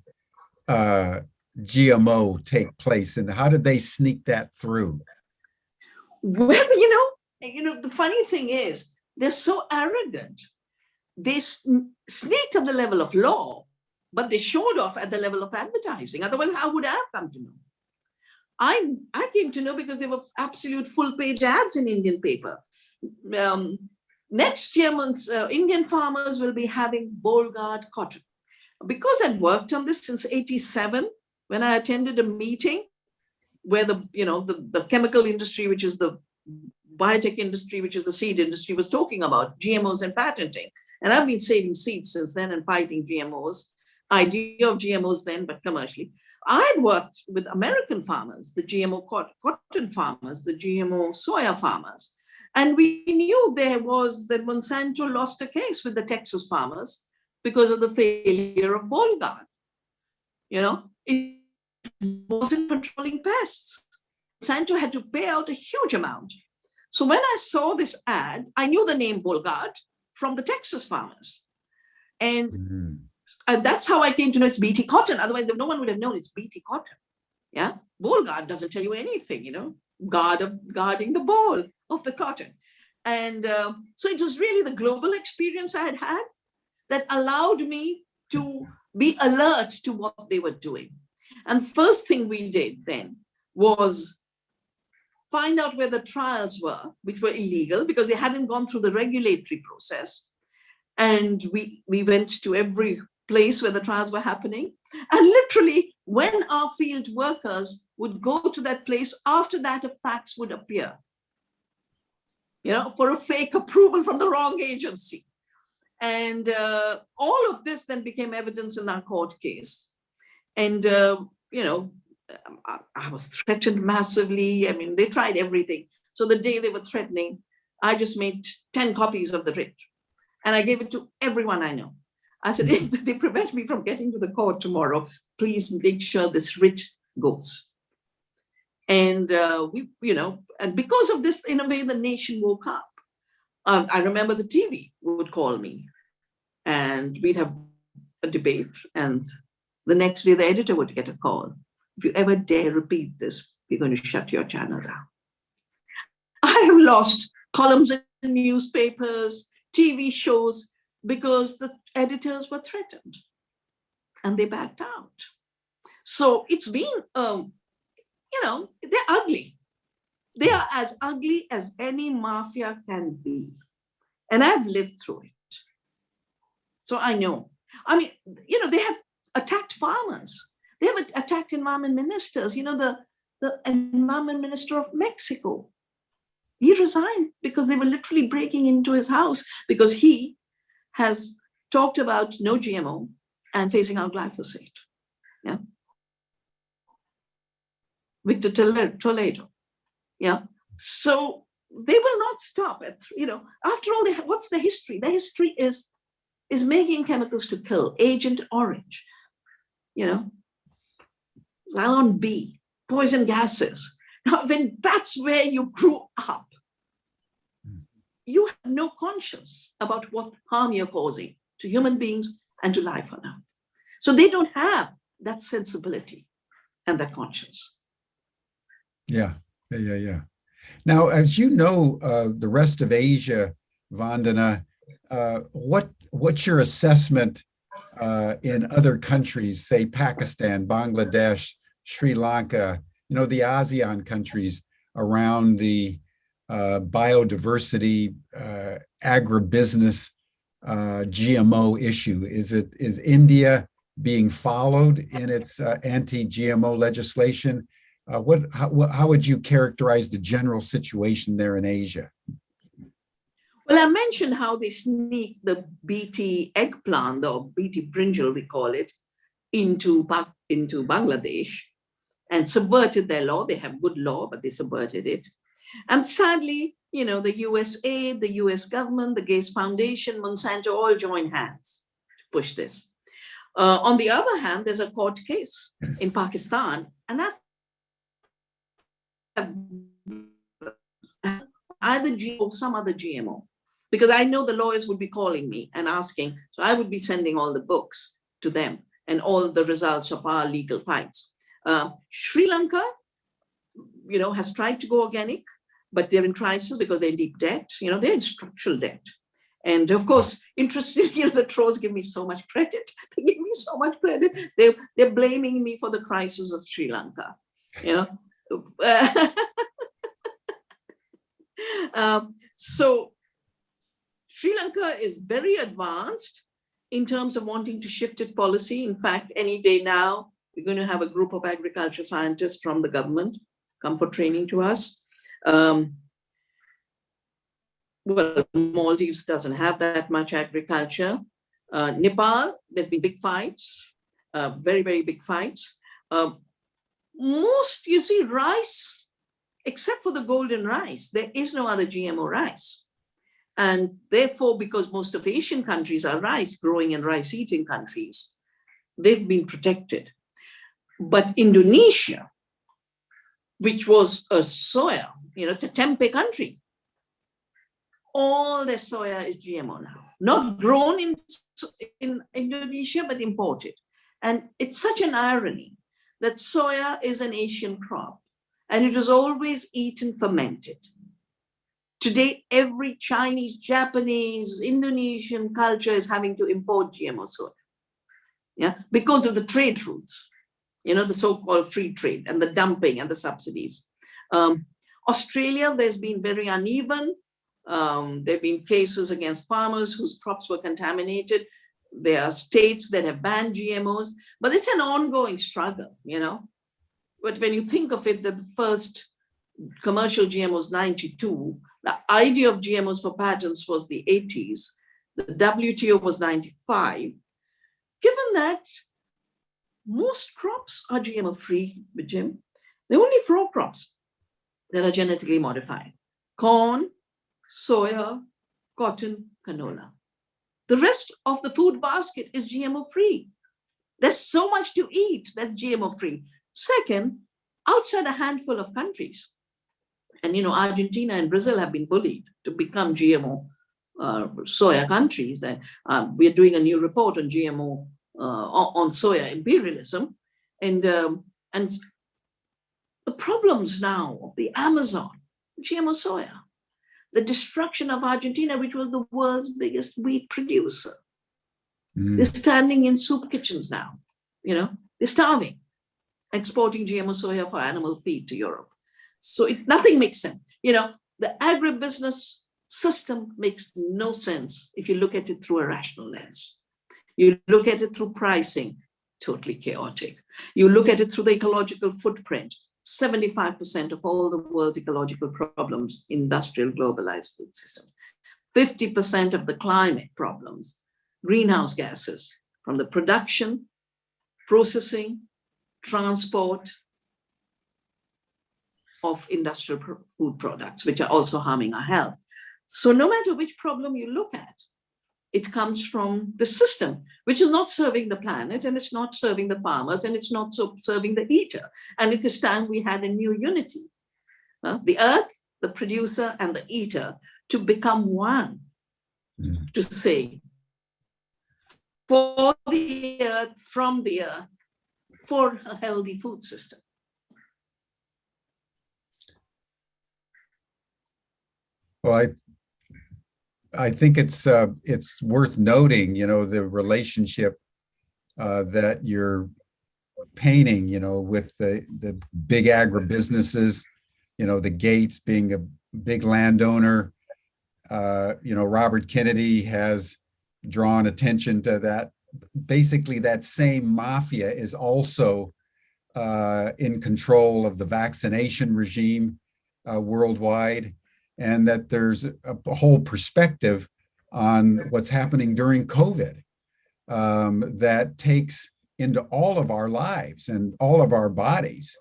GMO take place, and how did they sneak that through? Well, the funny thing is, they're so arrogant. They sneaked at the level of law, but they showed off at the level of advertising. Otherwise, how would I have come to know? I came to know because there were absolute full-page ads in Indian paper. Next year, Indian farmers will be having Bolgard cotton. Because I'd worked on this since '87, when I attended a meeting where the chemical industry, which is the biotech industry, which is the seed industry, was talking about GMOs and patenting. And I've been saving seeds since then and fighting GMOs. Idea of GMOs then, but commercially. I'd worked with American farmers, the GMO cotton farmers, the GMO soya farmers. And we knew that Monsanto lost a case with the Texas farmers because of the failure of Bolgard. It wasn't controlling pests. Monsanto had to pay out a huge amount. So when I saw this ad, I knew the name Bolgard from the Texas farmers. And that's how I came to know it's BT cotton. Otherwise, no one would have known it's BT cotton. Yeah, Bolgard doesn't tell you anything, guarding the ball of the cotton. And so it was really the global experience I had that allowed me to be alert to what they were doing. And first thing we did then was find out where the trials were, which were illegal because they hadn't gone through the regulatory process. And we went to every place where the trials were happening. And literally, when our field workers would go to that place, after that, a fax would appear, for a fake approval from the wrong agency. And all of this then became evidence in our court case. And, I was threatened massively. I mean, they tried everything. So the day they were threatening, I just made 10 copies of the writ. And I gave it to everyone I know. I said, if they prevent me from getting to the court tomorrow, please make sure this writ goes. And and because of this, in a way, the nation woke up. I remember the TV would call me and we'd have a debate. And the next day, the editor would get a call. If you ever dare repeat this, we're going to shut your channel down. I have lost columns in newspapers, TV shows, because the editors were threatened and they backed out. So it's been, they're ugly. They are as ugly as any mafia can be. And I've lived through it. So I know. I mean, they have attacked farmers. They have attacked environment ministers. The environment minister of Mexico, he resigned because they were literally breaking into his house because he has talked about no GMO and phasing out glyphosate. Yeah. Victor Toledo. Yeah. So they will not stop at, after all, what's the history? The history is making chemicals to kill, Agent Orange, Xylon B, poison gases. Now, when that's where you grew up, you have no conscience about what harm you're causing to human beings and to life on earth. So they don't have that sensibility and that conscience. Yeah. Now, as you know, the rest of Asia, Vandana, what's your assessment in other countries, say Pakistan, Bangladesh, Sri Lanka, the ASEAN countries around the biodiversity, agribusiness, GMO issue? Is India being followed in its anti-GMO legislation? How would you characterize the general situation there in Asia? Well, I mentioned how they sneaked the BT eggplant, or BT brinjal, we call it, into Bangladesh and subverted their law. They have good law, but they subverted it. And sadly, the USA, the US government, the Gates Foundation, Monsanto all join hands to push this. On the other hand, there's a court case in Pakistan, and that either GMO or some other GMO, because I know the lawyers would be calling me and asking, so I would be sending all the books to them and all the results of our legal fights. Sri Lanka, has tried to go organic, but they're in crisis because they're in deep debt. They're in structural debt. And of course, interestingly, the trolls give me so much credit. They give me so much credit. They're blaming me for the crisis of Sri Lanka. So Sri Lanka is very advanced in terms of wanting to shift its policy. In fact, any day now, we're going to have a group of agriculture scientists from the government come for training to us. Well, Maldives doesn't have that much agriculture. Nepal, there's been big fights, very, very big fights. Most, rice, except for the golden rice, there is no other GMO rice. And therefore, because most of Asian countries are rice growing and rice eating countries, they've been protected. But Indonesia, which was a soya, it's a tempeh country, all their soya is GMO now, not grown in Indonesia, but imported. And it's such an irony that soya is an Asian crop and it was always eaten fermented. Today, every Chinese, Japanese, Indonesian culture is having to import GMO soya, because of the trade routes, the so-called free trade and the dumping and the subsidies. Australia, there's been very uneven. There have been cases against farmers whose crops were contaminated. There are states that have banned GMOs, but it's an ongoing struggle, But when you think of it, that the first commercial GMOs, 92, the idea of GMOs for patents was the 80s, the WTO was 95. Given that most crops are GMO-free, Jim, there are only 4 crops that are genetically modified: corn, soya, cotton, canola. The rest of the food basket is GMO-free. There's so much to eat that's GMO-free. Second, outside a handful of countries, and Argentina and Brazil have been bullied to become GMO soya countries. That we're doing a new report on GMO on soya imperialism, and the problems now of the Amazon, GMO soya, the destruction of Argentina, which was the world's biggest wheat producer. They're standing in soup kitchens now. They're starving. exporting GMO soya for animal feed to Europe. So nothing makes sense. The agribusiness system makes no sense if you look at it through a rational lens. You look at it through pricing, totally chaotic. You look at it through the ecological footprint. 75% of all the world's ecological problems, industrial globalized food systems. 50% of the climate problems, greenhouse gases, from the production, processing, transport of industrial food products, which are also harming our health. So no matter which problem you look at, it comes from the system, which is not serving the planet, and it's not serving the farmers, and it's not serving the eater. And it is time we had a new unity. The earth, the producer, and the eater to become one, to say, for the earth, from the earth, for a healthy food system. Well, I think it's worth noting, the relationship that you're painting, with the big agribusinesses, the Gates being a big landowner. Robert Kennedy has drawn attention to that. Basically, that same mafia is also in control of the vaccination regime worldwide. And that there's a whole perspective on what's happening during COVID that takes into all of our lives and all of our bodies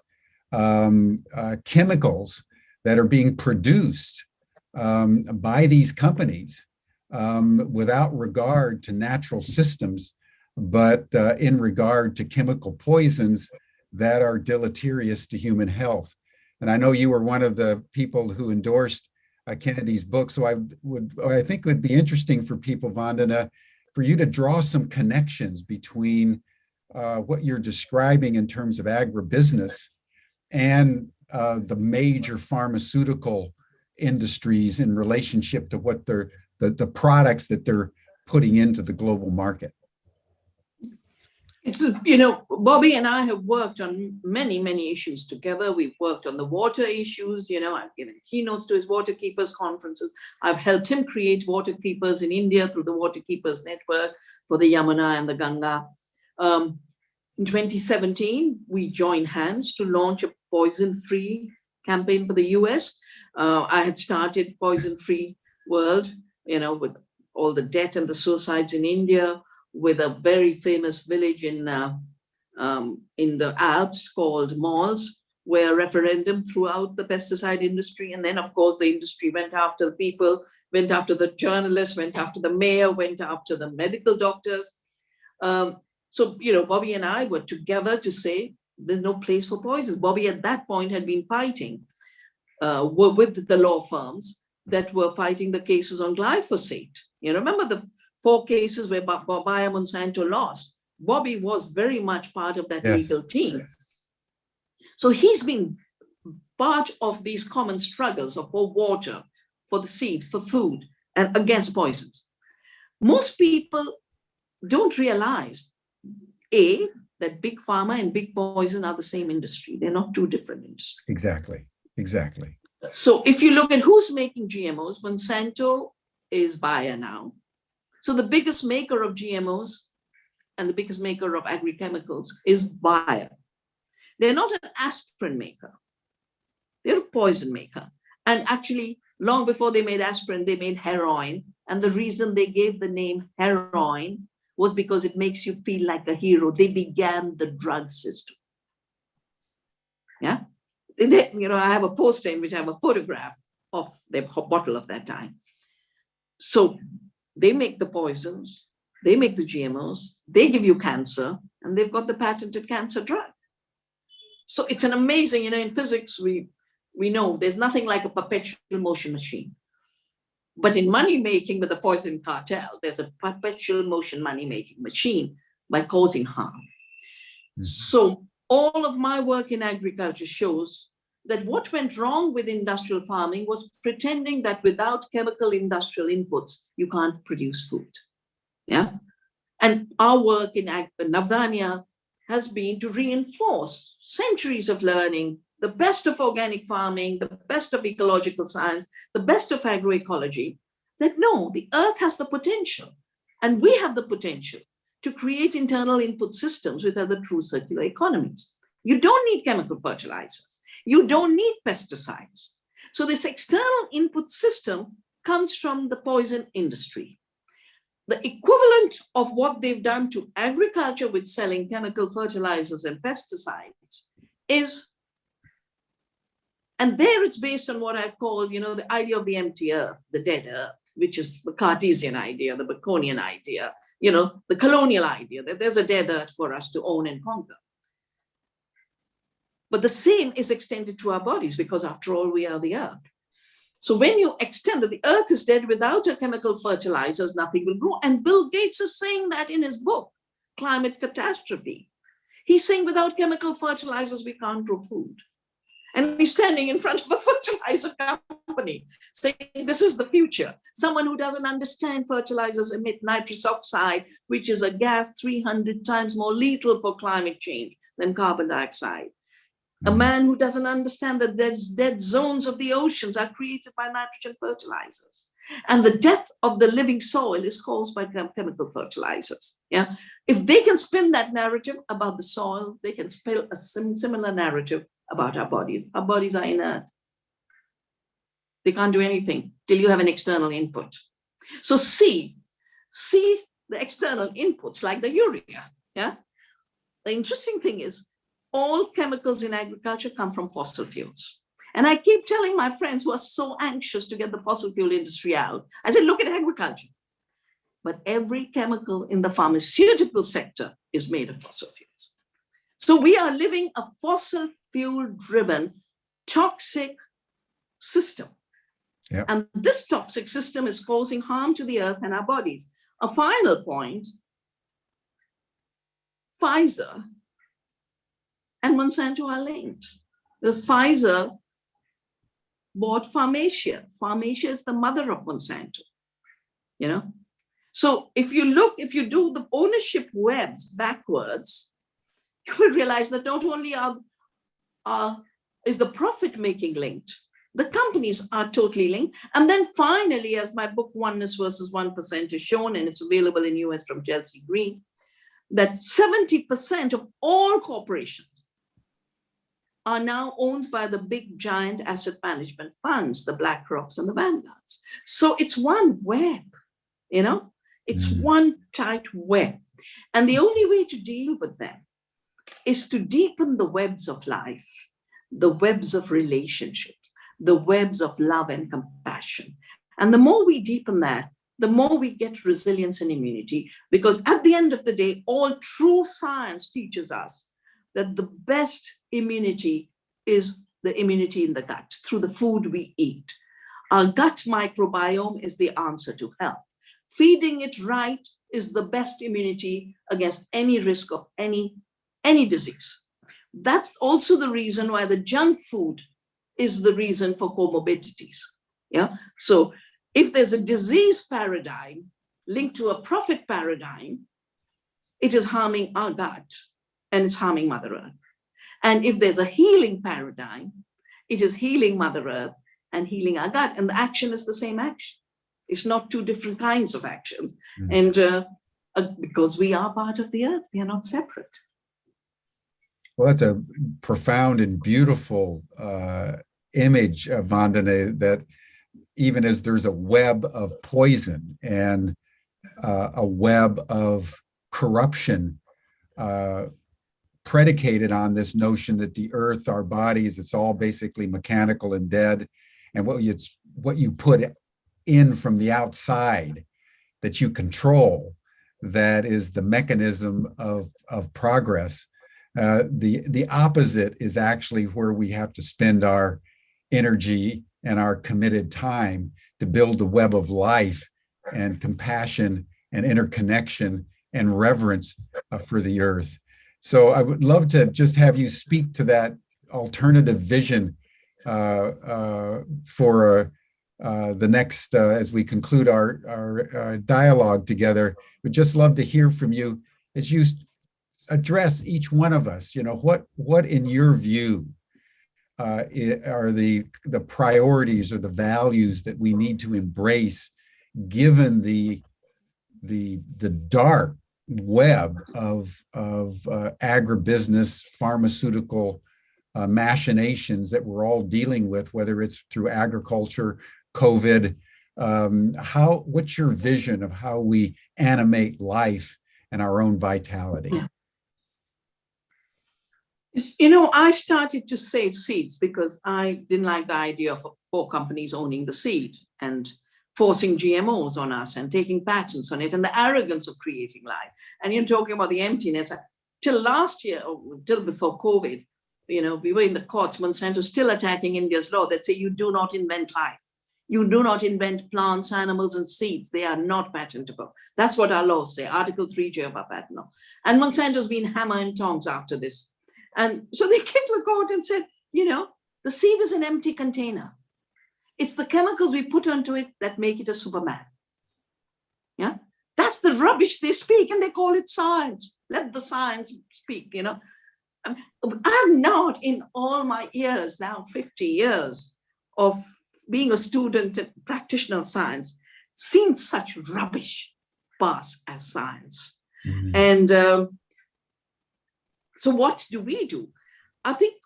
chemicals that are being produced by these companies without regard to natural systems, but in regard to chemical poisons that are deleterious to human health. And I know you were one of the people who endorsed Kennedy's book. So I think it would be interesting for people, Vandana, for you to draw some connections between what you're describing in terms of agribusiness and the major pharmaceutical industries in relationship to what the products that they're putting into the global market. It's, Bobby and I have worked on many, many issues together. We've worked on the water issues. I've given keynotes to his water keepers conferences. I've helped him create water keepers in India through the water keepers network for the Yamuna and the Ganga. In 2017, we joined hands to launch a poison-free campaign for the US. I had started Poison-Free World, with all the death and the suicides in India, with a very famous village in the Alps called Malls, where a referendum threw out the pesticide industry. And then, of course, the industry went after the people, went after the journalists, went after the mayor, went after the medical doctors. So, Bobby and I were together to say there's no place for poison. Bobby at that point had been fighting with the law firms that were fighting the cases on glyphosate. Remember the 4 cases where Bayer Monsanto lost. Bobby was very much part of that legal team. So he's been part of these common struggles for water, for the seed, for food, and against poisons. Most people don't realize, A, that big pharma and big poison are the same industry. They're not 2 different industries. Exactly. So if you look at who's making GMOs, Monsanto is Bayer now. So the biggest maker of GMOs and the biggest maker of agri-chemicals is Bayer. They're not an aspirin maker. They're a poison maker. And actually, long before they made aspirin, they made heroin. And the reason they gave the name heroin was because it makes you feel like a hero. They began the drug system. Yeah. I have a poster in which I have a photograph of the bottle of that time. So they make the poisons, they make the GMOs, they give you cancer, and they've got the patented cancer drug. So it's an amazing, in physics, we know there's nothing like a perpetual motion machine. But in money making with the poison cartel, there's a perpetual motion money making machine by causing harm. Mm-hmm. So all of my work in agriculture shows that what went wrong with industrial farming was pretending that without chemical industrial inputs, you can't produce food. Yeah. And our work in Navdanya has been to reinforce centuries of learning, the best of organic farming, the best of ecological science, the best of agroecology, that no, the earth has the potential, and we have the potential to create internal input systems with other true circular economies. You don't need chemical fertilizers. You don't need pesticides. So this external input system comes from the poison industry. The equivalent of what they've done to agriculture with selling chemical fertilizers and pesticides is, and there it's based on what I call, the idea of the empty earth, the dead earth, which is the Cartesian idea, the Baconian idea, the colonial idea that there's a dead earth for us to own and conquer. But the same is extended to our bodies, because after all, we are the earth. So when you extend that the earth is dead, without a chemical fertilizers, nothing will grow. And Bill Gates is saying that in his book, Climate Catastrophe. He's saying without chemical fertilizers, we can't grow food. And he's standing in front of a fertilizer company saying, this is the future. Someone who doesn't understand fertilizers emit nitrous oxide, which is a gas 300 times more lethal for climate change than carbon dioxide. A man who doesn't understand that there's dead zones of the oceans are created by nitrogen fertilizers. And the death of the living soil is caused by chemical fertilizers. Yeah. If they can spin that narrative about the soil, they can spin a similar narrative about our bodies. Our bodies are inert. They can't do anything till you have an external input. So see the external inputs like the urea. Yeah. The interesting thing is, all chemicals in agriculture come from fossil fuels. And I keep telling my friends who are so anxious to get the fossil fuel industry out, I said, look at agriculture. But every chemical in the pharmaceutical sector is made of fossil fuels. So we are living a fossil fuel-driven, toxic system. Yep. And this toxic system is causing harm to the earth and our bodies. A final point, Pfizer and Monsanto are linked. Because Pfizer bought Pharmacia. Pharmacia is the mother of Monsanto. So if you do the ownership webs backwards, you will realize that not only is the profit making linked, the companies are totally linked. And then finally, as my book Oneness versus 1% is shown, and it's available in US from Chelsea Green, that 70% of all corporations are now owned by the big giant asset management funds, the BlackRocks and the Vanguards. So it's one web, it's one tight web. And the only way to deal with them is to deepen the webs of life, the webs of relationships, the webs of love and compassion. And the more we deepen that, the more we get resilience and immunity, because at the end of the day, all true science teaches us that the best immunity is the immunity in the gut, through the food we eat. Our gut microbiome is the answer to health. Feeding it right is the best immunity against any risk of any disease. That's also the reason why the junk food is the reason for comorbidities. Yeah. So if there's a disease paradigm linked to a profit paradigm, it is harming our gut and it's harming Mother Earth. And if there's a healing paradigm, it is healing Mother Earth and healing our gut. And the action is the same action. It's not two different kinds of actions. And because we are part of the earth, we are not separate. Well, that's a profound and beautiful image, Vandana, that even as there's a web of poison and a web of corruption predicated on this notion that the earth, our bodies, it's all basically mechanical and dead, and what you put in from the outside that you control, that is the mechanism of progress. The opposite is actually where we have to spend our energy and our committed time to build the web of life and compassion and interconnection and reverence for the earth. So I would love to just have you speak to that alternative vision for the next, as we conclude our dialogue together. We'd just love to hear from you as you address each one of us, what in your view are the priorities or the values that we need to embrace, given the dark web of agribusiness, pharmaceutical machinations that we're all dealing with, whether it's through agriculture, COVID. What's your vision of how we animate life and our own vitality? I started to save seeds because I didn't like the idea of 4 companies owning the seed and forcing GMOs on us and taking patents on it, and the arrogance of creating life. And you're talking about the emptiness. Till last year, or till before COVID, we were in the courts, Monsanto still attacking India's law that say you do not invent life. You do not invent plants, animals, and seeds. They are not patentable. That's what our laws say, Article 3J of our patent law. And Monsanto's been hammer and tongs after this. And so they came to the court and said, the seed is an empty container. It's the chemicals we put onto it that make it a Superman. Yeah, that's the rubbish they speak, and they call it science. Let the science speak, I've not, in all my years, now 50 years of being a student and practitioner of science, seen such rubbish pass as science. Mm-hmm. And so what do we do? I think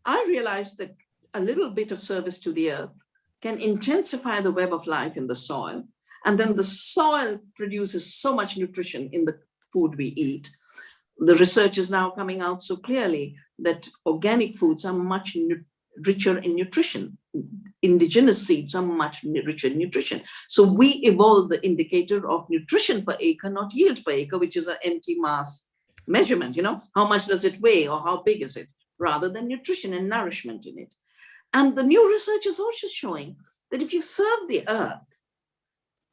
I realized that a little bit of service to the earth can intensify the web of life in the soil. And then the soil produces so much nutrition in the food we eat. The research is now coming out so clearly that organic foods are much richer in nutrition. Indigenous seeds are much richer in nutrition. So we evolved the indicator of nutrition per acre, not yield per acre, which is an empty mass measurement. How much does it weigh or how big is it, rather than nutrition and nourishment in it. And the new research is also showing that if you serve the earth,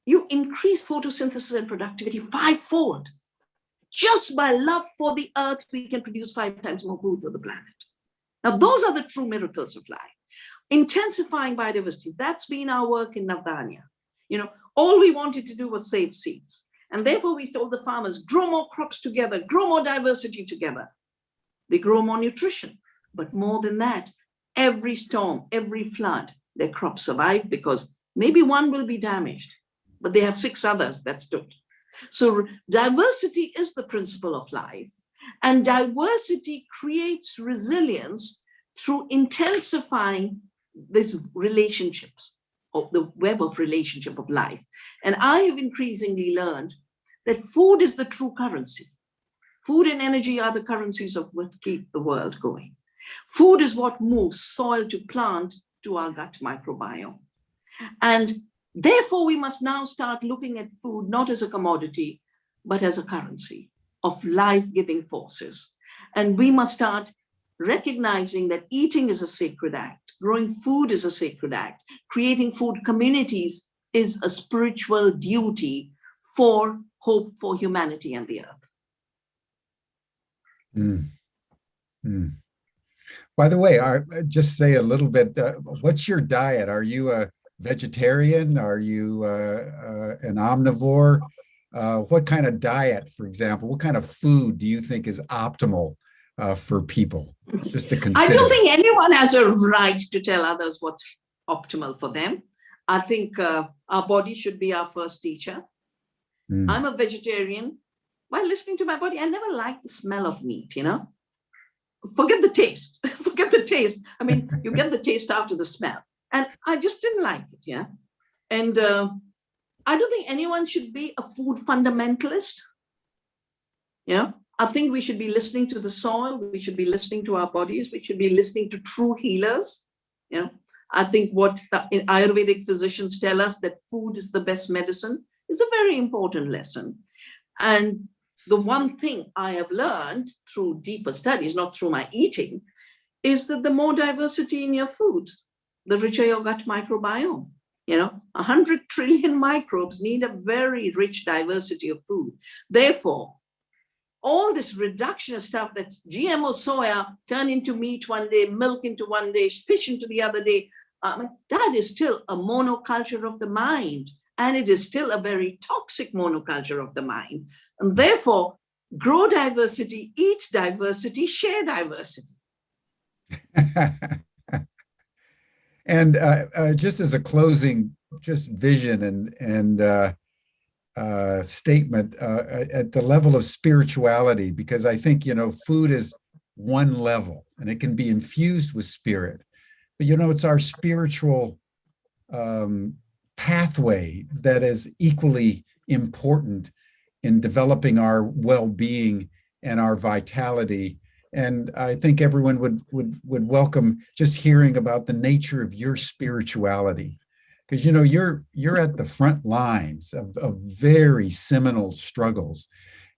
you increase photosynthesis and productivity 5-fold. Just by love for the earth, we can produce 5 times more food for the planet. Now, those are the true miracles of life. Intensifying biodiversity, that's been our work in Navdanya. All we wanted to do was save seeds. And therefore, we told the farmers, grow more crops together, grow more diversity together. They grow more nutrition. But more than that, every storm, every flood, their crops survive because maybe one will be damaged, but they have 6 others that stood. So diversity is the principle of life, and diversity creates resilience through intensifying these relationships, of the web of relationship of life. And I have increasingly learned that food is the true currency. Food and energy are the currencies of what keep the world going. Food is what moves soil to plant to our gut microbiome. And therefore, we must now start looking at food not as a commodity, but as a currency of life-giving forces. And we must start recognizing that eating is a sacred act, growing food is a sacred act, creating food communities is a spiritual duty for hope for humanity and the earth. Mm. Mm. By the way, just say a little bit, what's your diet? Are you a vegetarian? Are you an omnivore? What kind of diet, for example, what kind of food do you think is optimal for people? Just to consider. I don't think anyone has a right to tell others what's optimal for them. I think our body should be our first teacher. Mm. I'm a vegetarian. While listening to my body, I never liked the smell of meat, Forget the taste. Forget the taste. I mean, you get the taste after the smell. And I just didn't like it, yeah? And I don't think anyone should be a food fundamentalist. I think we should be listening to the soil. We should be listening to our bodies. We should be listening to true healers. I think what the Ayurvedic physicians tell us, that food is the best medicine, is a very important lesson. And the one thing I have learned through deeper studies, not through my eating, is that the more diversity in your food, the richer your gut microbiome. 100 trillion microbes need a very rich diversity of food. Therefore, all this reductionist stuff that's GMO soya turned into meat one day, milk into one day, fish into the other day, that is still a monoculture of the mind. And it is still a very toxic monoculture of the mind. And therefore, grow diversity, eat diversity, share diversity. And just as a closing, just vision and statement at the level of spirituality, because I think, food is one level and it can be infused with spirit, but it's our spiritual pathway that is equally important in developing our well-being and our vitality. And I think everyone would welcome just hearing about the nature of your spirituality, because you're at the front lines of very seminal struggles,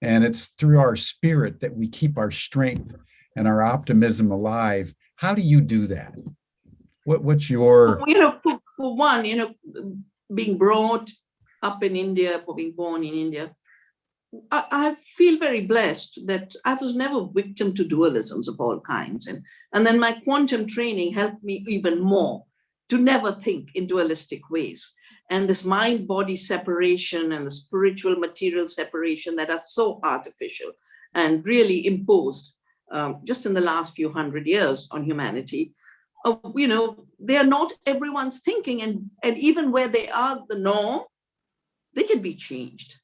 and it's through our spirit that we keep our strength and our optimism alive. How do you do that? What's your for one, being brought up in India, for being born in India, I feel very blessed that I was never victim to dualisms of all kinds. And then my quantum training helped me even more to never think in dualistic ways. And this mind-body separation and the spiritual material separation that are so artificial and really imposed just in the last few hundred years on humanity, they are not everyone's thinking. And even where they are the norm, they can be changed.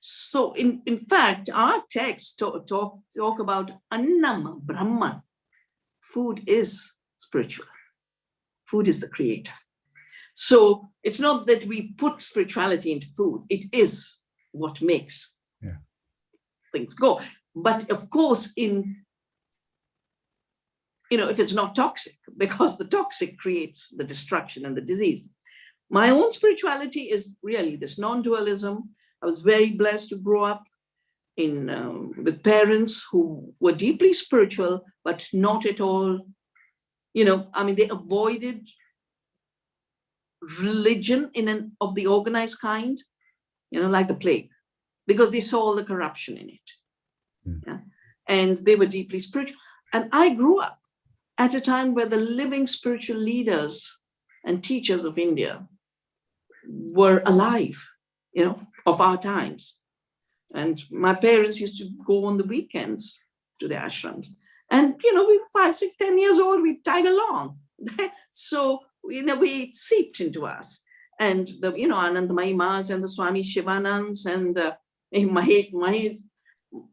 So in fact, our texts talk about Annam Brahman. Food is spiritual. Food is the creator. So it's not that we put spirituality into food. It is what makes things go. But of course, if it's not toxic, because the toxic creates the destruction and the disease. My own spirituality is really this non-dualism. I was very blessed to grow up with parents who were deeply spiritual, but not at all, they avoided religion of the organized kind, like the plague, because they saw all the corruption in it. Yeah? And they were deeply spiritual. And I grew up at a time where the living spiritual leaders and teachers of India were alive, of our times. And my parents used to go on the weekends to the ashrams. And, we were 5, 6, 10 years old, we tied along. So, it seeped into us. And the, Anandamayi Mas and the Swami Shivanands and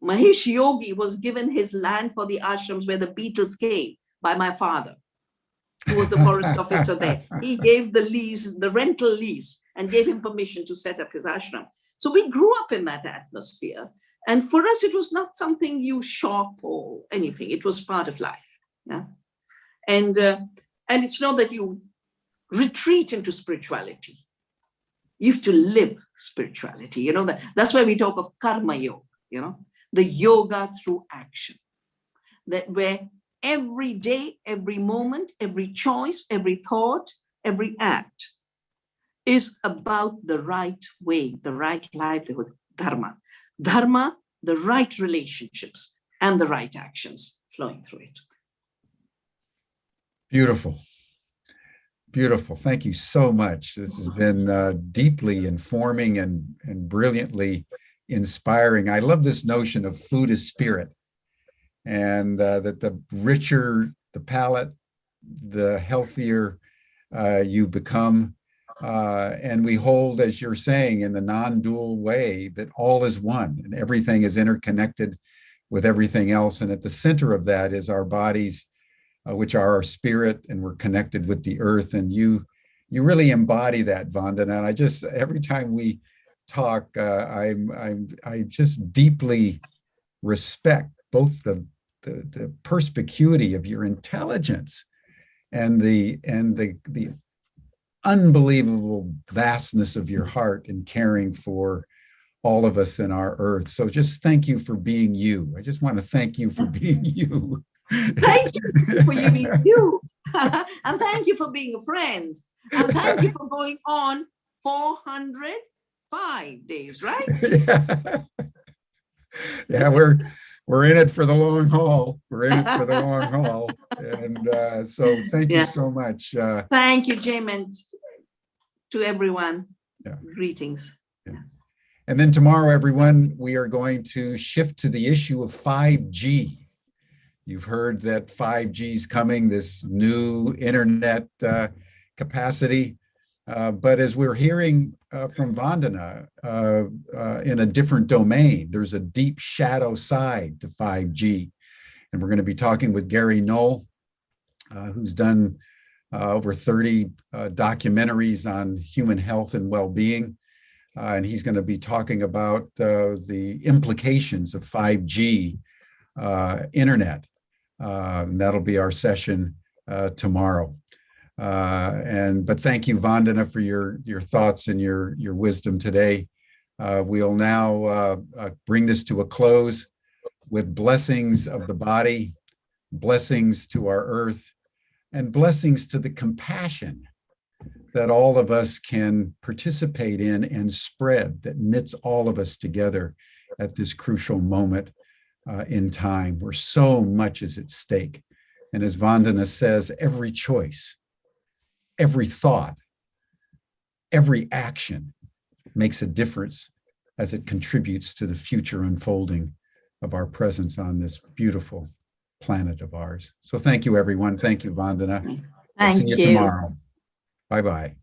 Mahesh Yogi was given his land for the ashrams where the Beatles came by my father, who was the forest officer there. He gave the rental lease, and gave him permission to set up his ashram. So we grew up in that atmosphere. And for us, it was not something you shop or anything. It was part of life. Yeah? And it's not that you retreat into spirituality. You have to live spirituality. That's why we talk of karma yoga, the yoga through action. That where every day, every moment, every choice, every thought, every act is about the right way, the right livelihood, dharma. Dharma, the right relationships and the right actions flowing through it. Beautiful. Beautiful. Thank you so much. This has been deeply informing and brilliantly inspiring. I love this notion of food as spirit, and that the richer the palate, the healthier you become. And we hold, as you're saying, in the non-dual way, that all is one and everything is interconnected with everything else. And at the center of that is our bodies, which are our spirit, and we're connected with the earth. And you really embody that, Vandana. And I just, every time we talk, I just deeply respect both the perspicuity of your intelligence and the unbelievable vastness of your heart in caring for all of us in our earth. So just thank you for being you. I just want to thank you for being you. Thank you for you being you. And thank you for being a friend. And thank you for going on 405 days, right? Yeah, we're in it for the long haul. We're in it for the long haul. And so thank you so much. Thank you, Jim, and to everyone. Greetings. Yeah. And then tomorrow, everyone, we are going to shift to the issue of 5G. You've heard that 5G is coming, this new internet capacity. But as we're hearing from Vandana in a different domain, there's a deep shadow side to 5G. And we're going to be talking with Gary Knoll, who's done over 30 documentaries on human health and well-being. And he's going to be talking about the implications of 5G internet. And that'll be our session tomorrow. But thank you, Vandana, for your thoughts and your wisdom today. We'll now bring this to a close with blessings of the body, blessings to our earth, and blessings to the compassion that all of us can participate in and spread, that knits all of us together at this crucial moment in time where so much is at stake. And as Vandana says, every choice, every thought, every action makes a difference as it contributes to the future unfolding of our presence on this beautiful planet of ours. So thank you, everyone. Thank you, Vandana. Thank See you you. tomorrow. Bye-bye.